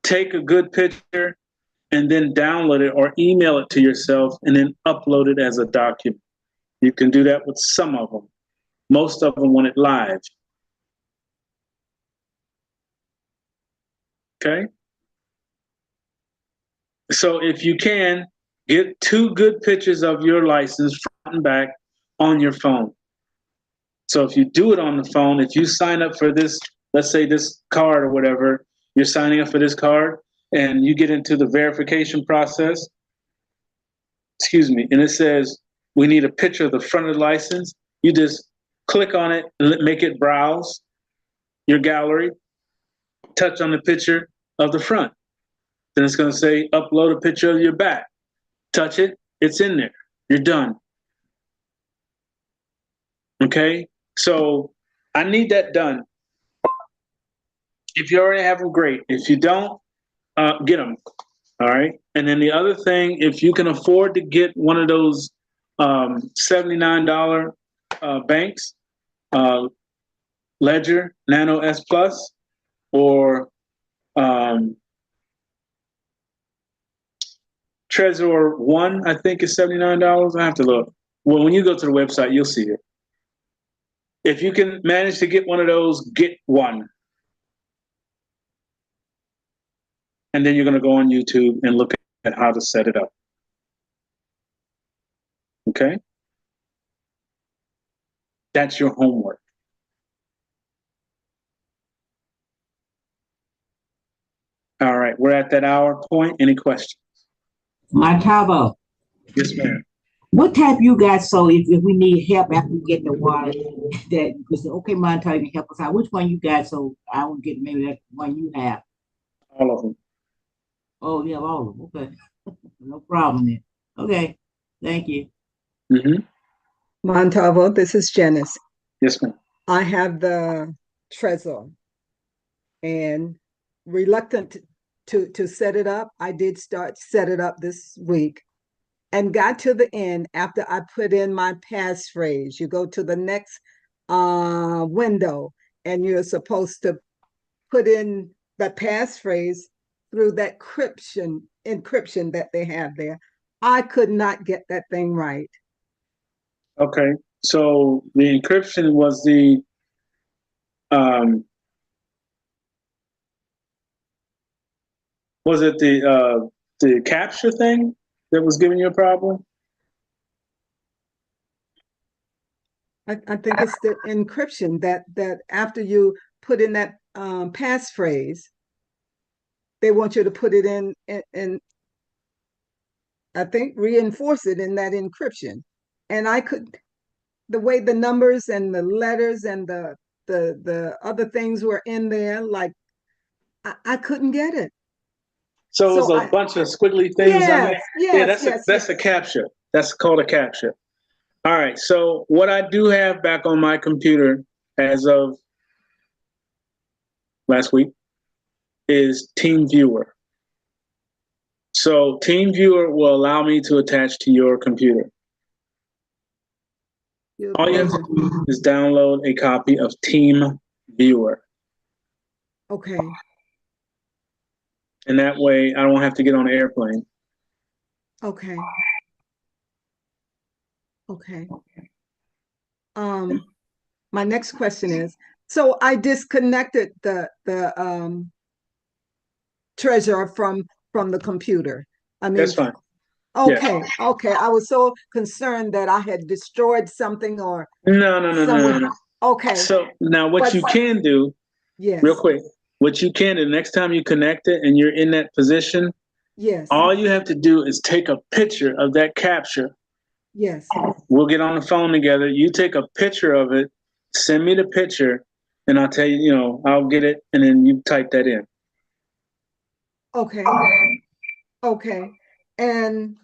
take a good picture and then download it or email it to yourself and then upload it as a document. You can do that with some of them. Most of them want it live. Okay? So if you can, get 2 good pictures of your license front and back on your phone. So if you do it on the phone, if you sign up for this, let's say this card or whatever, you're signing up for this card and you get into the verification process, and it says, we need a picture of the front of the license. You just click on it and make it browse your gallery, touch on the picture of the front. Then it's going to say, upload a picture of your back. Touch it, it's in there. You're done. Okay? So I need that done. If you already have them, great. If you don't, get them. All right? And then the other thing, if you can afford to get one of those $79 banks, Ledger Nano S Plus, or Trezor One, I think is $79. I have to look. Well, when you go to the website, you'll see it. If you can manage to get one of those, get one. And then you're going to go on YouTube and look at how to set it up. Okay? That's your homework. All right, we're at that hour point. Any questions? Montavo, Yes, ma'am. what type you got? So if we need help after we get the water, that because okay, Montavo can help us out. Which one you got? So I will get maybe that one you have. All of them. Oh, you have all of them. Okay, no problem then. Okay, thank you. Mm-hmm. Montalvo, this is Janice. Yes, ma'am. I have the Trezor and reluctant to set it up. I did set it up this week and got to the end after I put in my passphrase. You go to the next window and you're supposed to put in the passphrase through that encryption that they have there. I could not get that thing right. Okay, so the encryption was the was it the capture thing that was giving you a problem? I think it's the encryption that after you put in that passphrase, they want you to put it in I think reinforce it in that encryption. And I could, the way the numbers and the letters and the other things were in there, like I couldn't get it. So it was a bunch of squiggly things on there? Yes, That's a capture. That's called a capture. All right, so what I do have back on my computer as of last week is TeamViewer. So TeamViewer will allow me to attach to your computer. All you have to do is download a copy of TeamViewer. Okay. And that way I don't have to get on an airplane. Okay. Okay. My next question is, so I disconnected the treasurer from the computer. I mean, That's fine. okay, okay. I was so concerned that I had destroyed something or No. someone. Okay, So now what But- you can do, yes, real quick, what you can do next time you connect it and you're in that position, yes, all you have to do is take a picture of that capture. yes. We'll get on the phone together. You take a picture of it, send me the picture, and I'll tell you, you know, I'll get it, and then you type that in. Okay, okay. And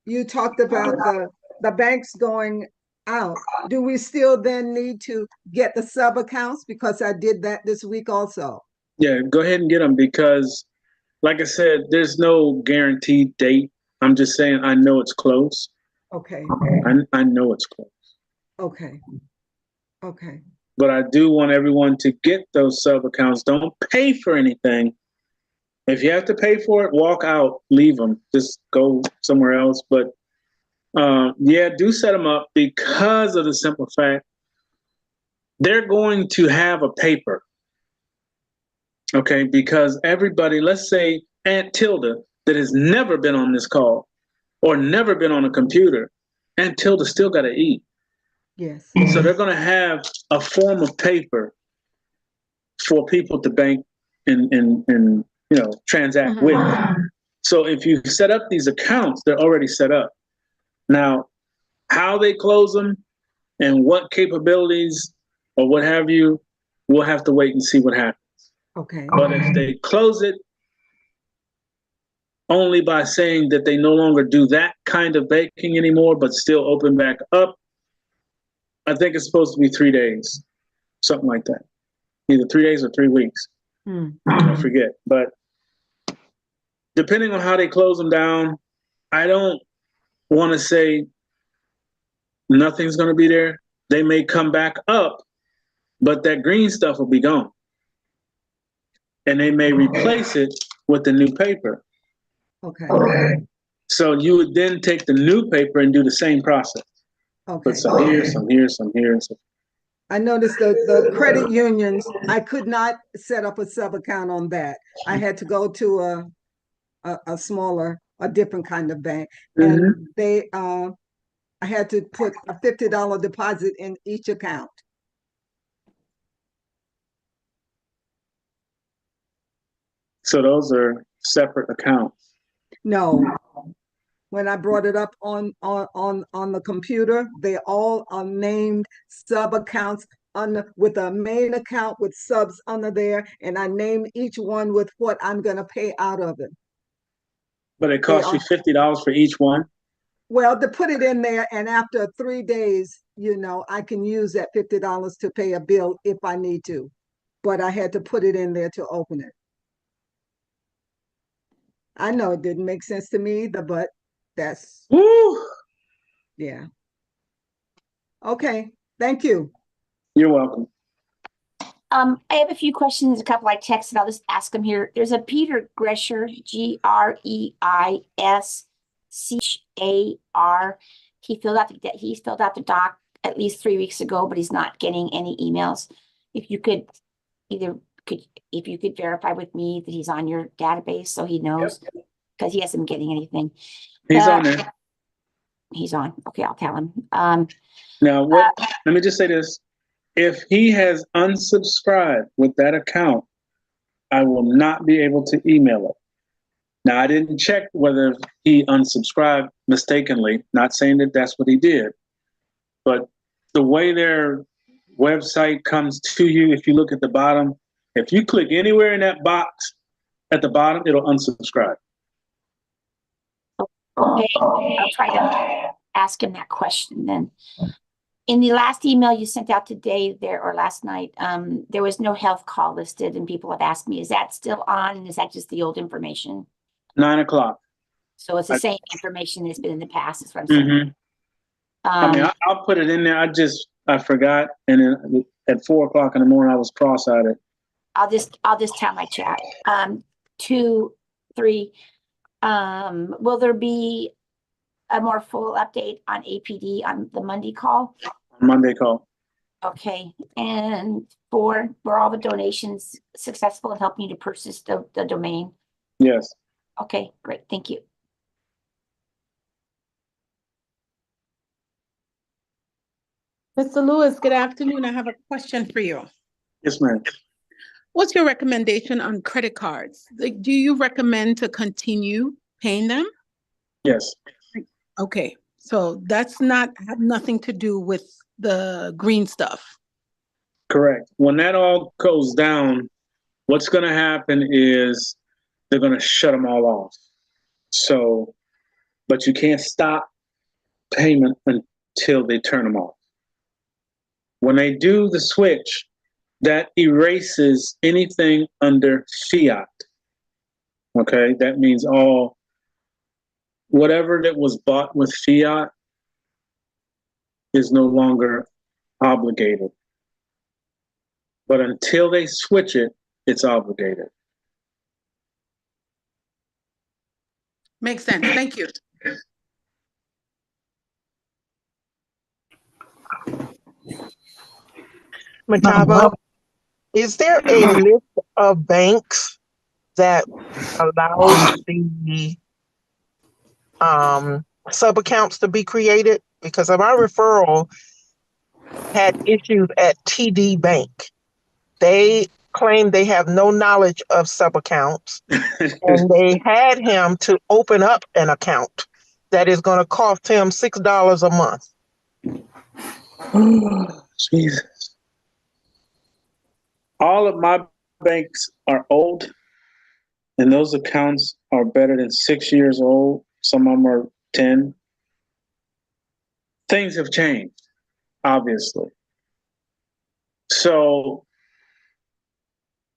you talked about the banks going out. Do we still then need to get the sub accounts? Because I did that this week also. Yeah, go ahead and get them because, like I said, there's no guaranteed date. I'm just saying I know it's close. Okay, I know it's close. okay, okay, But I do want everyone to get those sub accounts. Don't pay for anything. If you have to pay for it, walk out, leave them, just go somewhere else. But yeah, do set them up because of the simple fact they're going to have a paper. Okay, because everybody, let's say Aunt Tilda, that has never been on this call or never been on a computer, Aunt Tilda still got to eat. yes, So they're going to have a form of paper for people to bank and you know, transact with. So if you set up these accounts, they're already set up. Now, how they close them and what capabilities or what have you, we'll have to wait and see what happens. okay, But if they close it only by saying that they no longer do that kind of banking anymore, but still open back up, I think it's supposed to be 3 days, something like that. Either 3 days or 3 weeks. I forget. But depending on how they close them down, I don't want to say nothing's going to be there. They may come back up, but that green stuff will be gone. And they may replace it with the new paper. okay, So you would then take the new paper and do the same process. okay. Put some here, some here, some here. Some... I noticed the credit unions, I could not set up a sub account on that. I had to go to a smaller, a different kind of bank. And they I had to put a $50 deposit in each account. So those are separate accounts. No. When I brought it up on the computer, they all are named sub accounts with a main account with subs under there, and I name each one with what I'm gonna pay out of it. But it costs you $50 for each one? Well, to put it in there, and after 3 days, you know, I can use that $50 to pay a bill if I need to. But I had to put it in there to open it. I know it didn't make sense to me either, but that's, Woo! Yeah. Okay, thank you. You're welcome. I have a few questions, a couple I texted. I'll just ask them here. There's a Peter Grescher, Greiscar. He's filled out the doc at least 3 weeks ago, but he's not getting any emails. If you could verify with me that he's on your database so he knows, because he hasn't been getting anything. He's on there. He's on. Okay, I'll tell him. Now, let me just say this. If he has unsubscribed with that account, I will not be able to email it. Now, I didn't check whether he unsubscribed mistakenly, not saying that that's what he did. But the way their website comes to you, if you look at the bottom, if you click anywhere in that box at the bottom, it'll unsubscribe. Okay, I'll try to ask him that question then. In the last email you sent out today or last night, there was no health call listed, and people have asked me, is that still on? And is that just the old information? 9 o'clock. So it's the same information that's been in the past, is what I'm saying. I mean, I'll put it in there. I forgot. And then at 4 o'clock in the morning, I was cross-eyed. I'll just tell my chat. To 3. Will there be a more full update on APD on the Monday call? Monday call. Okay, and 4, were all the donations successful in helping you to purchase the domain? Yes. Okay, great, thank you. Mr. Lewis, good afternoon. I have a question for you. Yes, ma'am. What's your recommendation on credit cards? Like, do you recommend to continue paying them? Yes. Okay, so that's have nothing to do with the green stuff. Correct. When that all goes down, what's going to happen is they're going to shut them all off. So, but you can't stop payment until they turn them off. When they do the switch, that erases anything under fiat. Okay, that means whatever that was bought with fiat is no longer obligated. But until they switch it, it's obligated. Makes sense. Thank you. Matavo, is there a list of banks that allows the sub accounts to be created? Because of our referral had issues at TD Bank. They claim they have no knowledge of sub accounts, and they had him to open up an account that is going to cost him $6 a month. Oh, Jesus. All of my banks are old, and those accounts are better than 6 years old. Some of them are 10. Things have changed, obviously. So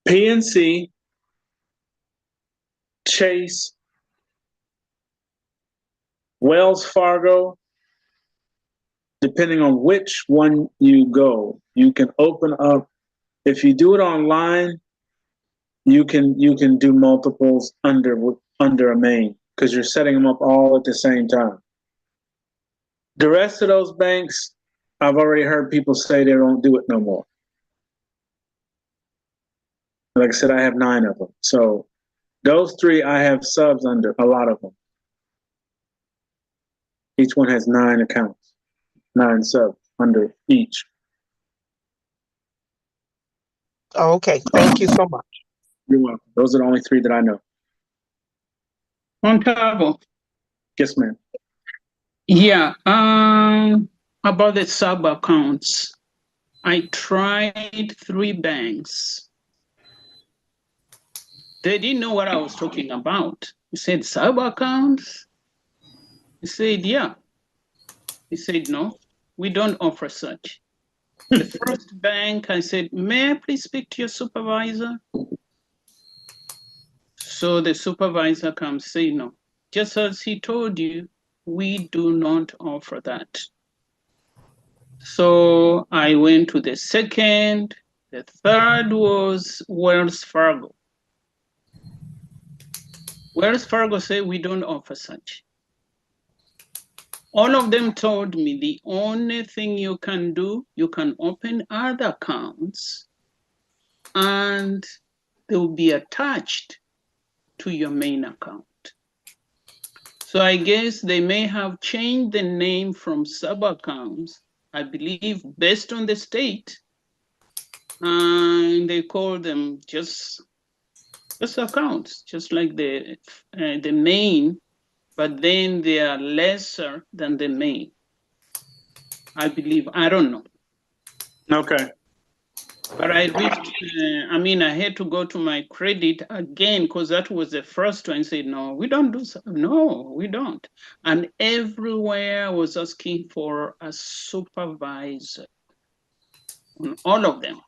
PNC, Chase, Wells Fargo, depending on which one you go, you can open up. If you do it online, you can do multiples under a main because you're setting them up all at the same time. The rest of those banks, I've already heard people say they don't do it no more. Like I said, I have 9 of them. So those 3, I have subs under, a lot of them. Each one has 9 accounts, 9 subs under each. Oh, okay, thank you so much. You're welcome. Those are the only 3 that I know. Montalvo. Yes, ma'am. Yeah, about the sub accounts. I tried 3 banks. They didn't know what I was talking about. He said, sub accounts? He said, yeah. He said, no, we don't offer such. The first bank, I said, may I please speak to your supervisor? So the supervisor comes, say, no. Just as he told you, we do not offer that. So I went to the second. The third was Wells Fargo. Wells Fargo said we don't offer such. All of them told me the only thing you can do, you can open other accounts and they will be attached to your main account. So I guess they may have changed the name from sub-accounts, I believe, based on the state, and they call them just accounts, just like the main, but then they are lesser than the main. I believe, I don't know. Okay. But I reached, I had to go to my credit again because that was the first one. I said, no, we don't do so. No, we don't. And everywhere I was asking for a supervisor on all of them.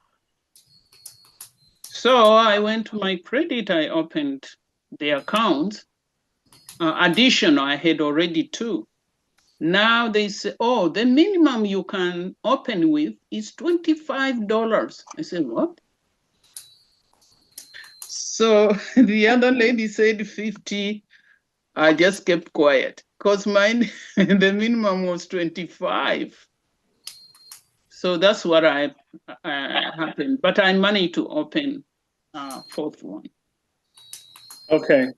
So I went to my credit, I opened the account. Additional, I had already 2. Now they say, oh, the minimum you can open with is $25. I said, what? So the other lady said 50. I just kept quiet because mine, the minimum was 25. So that's what happened. But I managed to open fourth one. Okay,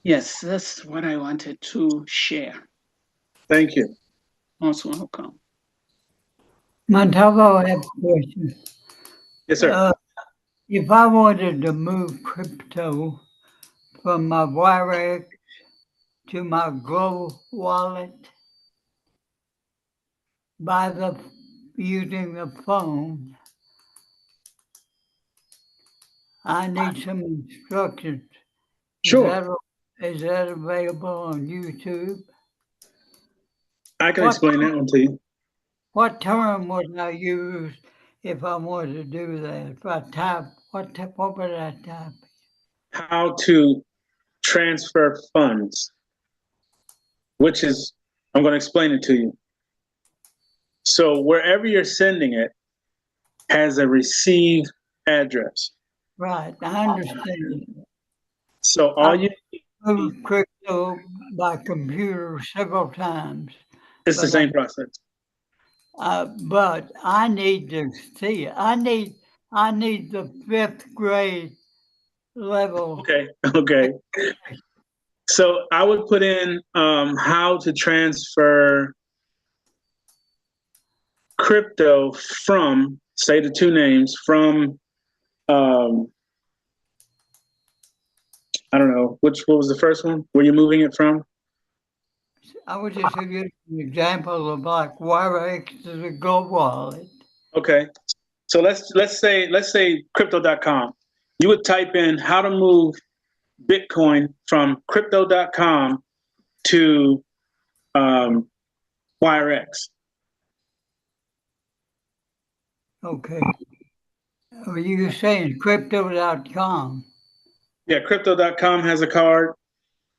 Yes, that's what I wanted to share. thank you. Most welcome. Montalvo, I have a question. Yes, sir. If I wanted to move crypto from my Wirex to my Glow wallet using the phone, I need some instructions. Sure. Is that available on YouTube? I can explain that one to you. What term would I use if I wanted to do that? If I type, what would I type? How to transfer funds, which is, I'm going to explain it to you. So wherever you're sending it has a receive address. Right, I understand. So all you moved crypto by computer several times. It's the same process. But I need to see it. I need the 5th grade level. Okay. So I would put in how to transfer crypto from, say the two names, from I don't know, what was the first one? Where you moving it from? I would just give you an example of like Wirex to the Go wallet. Okay. So let's say crypto.com. You would type in how to move Bitcoin from crypto.com to Wirex. Okay. Are you saying crypto.com? Yeah, crypto.com has a card.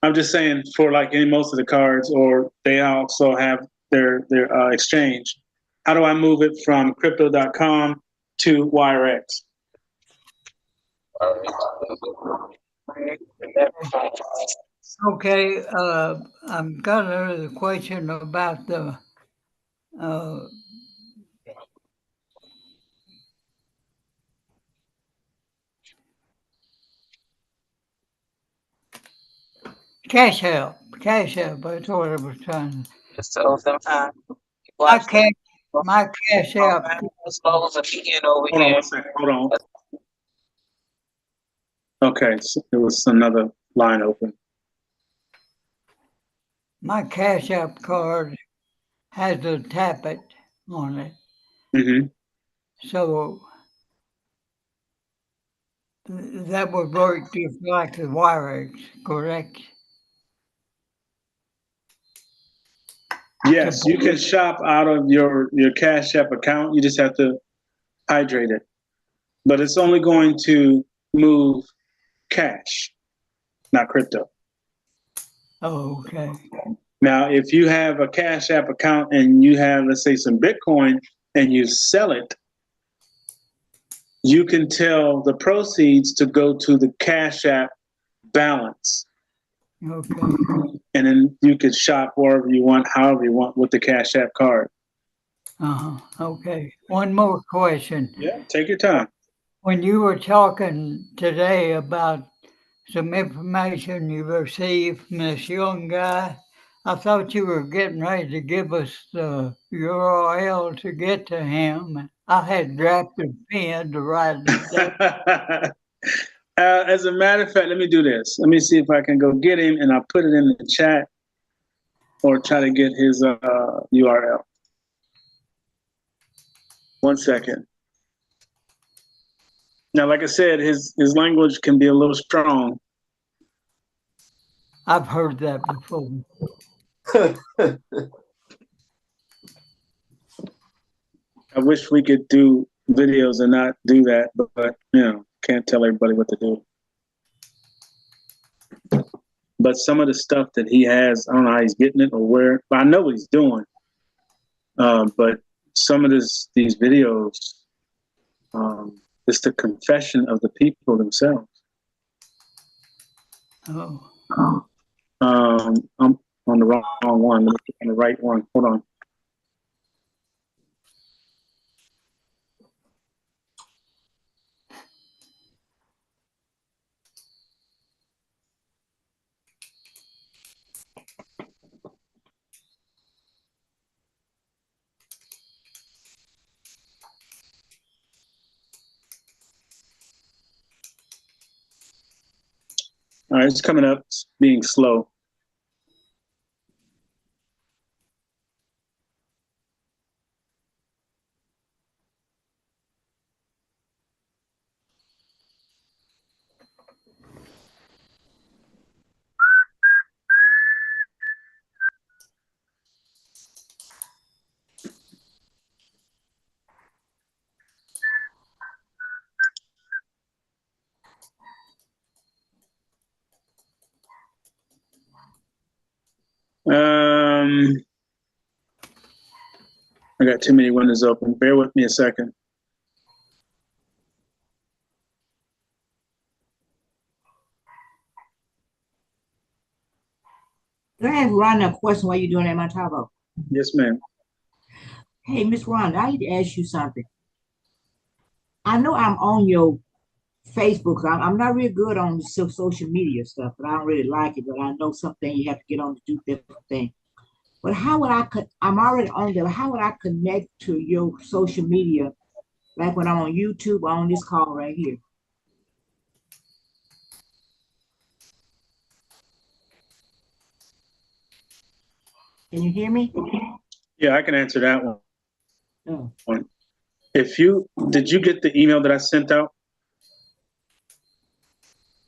I'm just saying for like most of the cards, or they also have their exchange. How do I move it from crypto.com to Wirex? Okay, I've got another question about the Cash App, that's what I was trying to. My Cash App. Hold on 1 second, hold on. Okay, so there was another line open. My Cash App card has a Tap It on it. Mm-hmm. So that would work just like the Wirex, correct? Yes, you can shop out of your Cash App account. You just have to hydrate it. But it's only going to move cash, not crypto. Oh, okay. Now, if you have a Cash App account and you have, let's say, some Bitcoin and you sell it, you can tell the proceeds to go to the Cash App balance. Okay. And then you could shop wherever you want, however you want with the Cash App card. Okay. One more question. Yeah, take your time. When you were talking today about some information you received from this young guy, I thought you were getting ready to give us the URL to get to him. I had dropped a pen to write it down. As a matter of fact, let me do this. Let me see if I can go get him and I'll put it in the chat or try to get his URL. 1 second. Now, like I said, his language can be a little strong. I've heard that before. I wish we could do videos and not do that, but you know, can't tell everybody what to do. But some of the stuff that he has, I don't know how he's getting it or where, but I know what he's doing. But some of these videos, it's the confession of the people themselves. Oh, I'm on the wrong one. Let me get on the right one. Hold on. All right, it's coming up. It's being slow. I got too many windows open. Bear with me a second. Can I ask Rhonda a question while you're doing that, Montavo? Yes, ma'am. Hey, Miss Rhonda, I need to ask you something. I know I'm on your Facebook. I'm not real good on social media stuff, but I don't really like it. But I know something you have to get on to do different things. But how would I'm already on there. How would I connect to your social media? Like when I'm on YouTube or on this call right here. Can you hear me? Yeah, I can answer that one. Oh. Did you get the email that I sent out?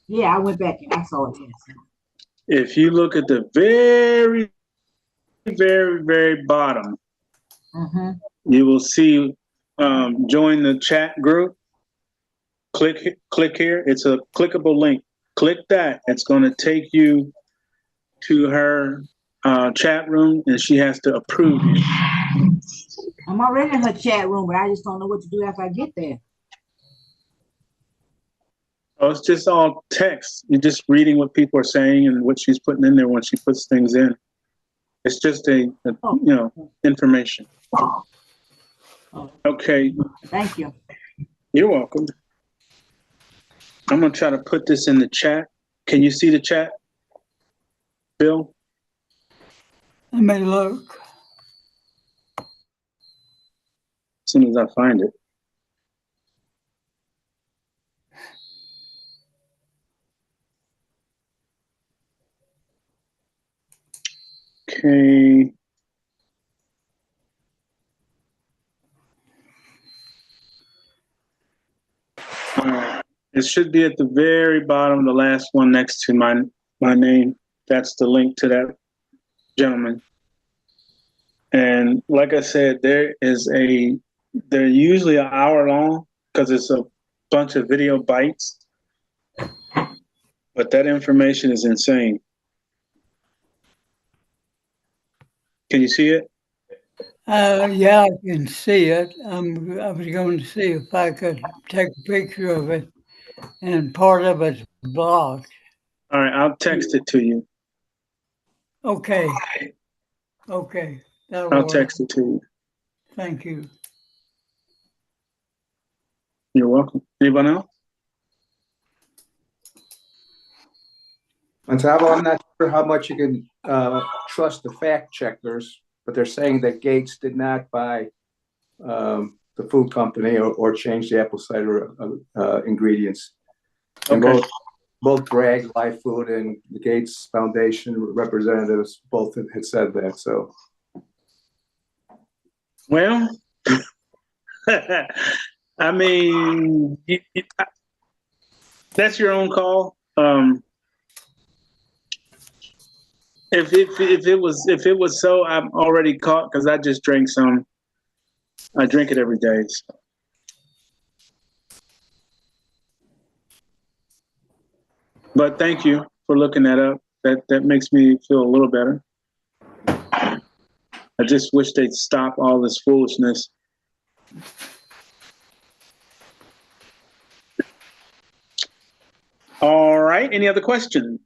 Yeah, I went back and I saw it. Yes. If you look at the very, very, very bottom, you will see join the chat group. Click here. It's a clickable link. Click that. It's going to take you to her chat room, and she has to approve you. I'm already in her chat room, but I just don't know what to do after I get there. Oh, it's just all text. You're just reading what people are saying and what she's putting in there when she puts things in. It's just information. Okay. Thank you. You're welcome. I'm gonna try to put this in the chat. Can you see the chat, Bill? let me look. As soon as I find it. Okay. All right. It should be at the very bottom, the last one next to my name. That's the link to that gentleman. And like I said, they're usually an hour long because it's a bunch of video bites. But that information is insane. Can you see it? Yeah, I can see it. I was going to see if I could take a picture of it, and part of it's blocked. All right, I'll text it to you. Okay. Okay. That'll I'll work. text it to you. Thank you. You're welcome. Anyone else? Montavo, I'm not sure how much you can trust the fact checkers, but they're saying that Gates did not buy the food company or change the apple cider ingredients. And Okay. both Bragg, Life Food, and the Gates Foundation representatives both had said that. So, Well, I mean, that's your own call. If it was so, I'm already caught because I just drank some. I drink it every day. So. But thank you for looking that up. That makes me feel a little better. I just wish they'd stop all this foolishness. All right. Any other questions?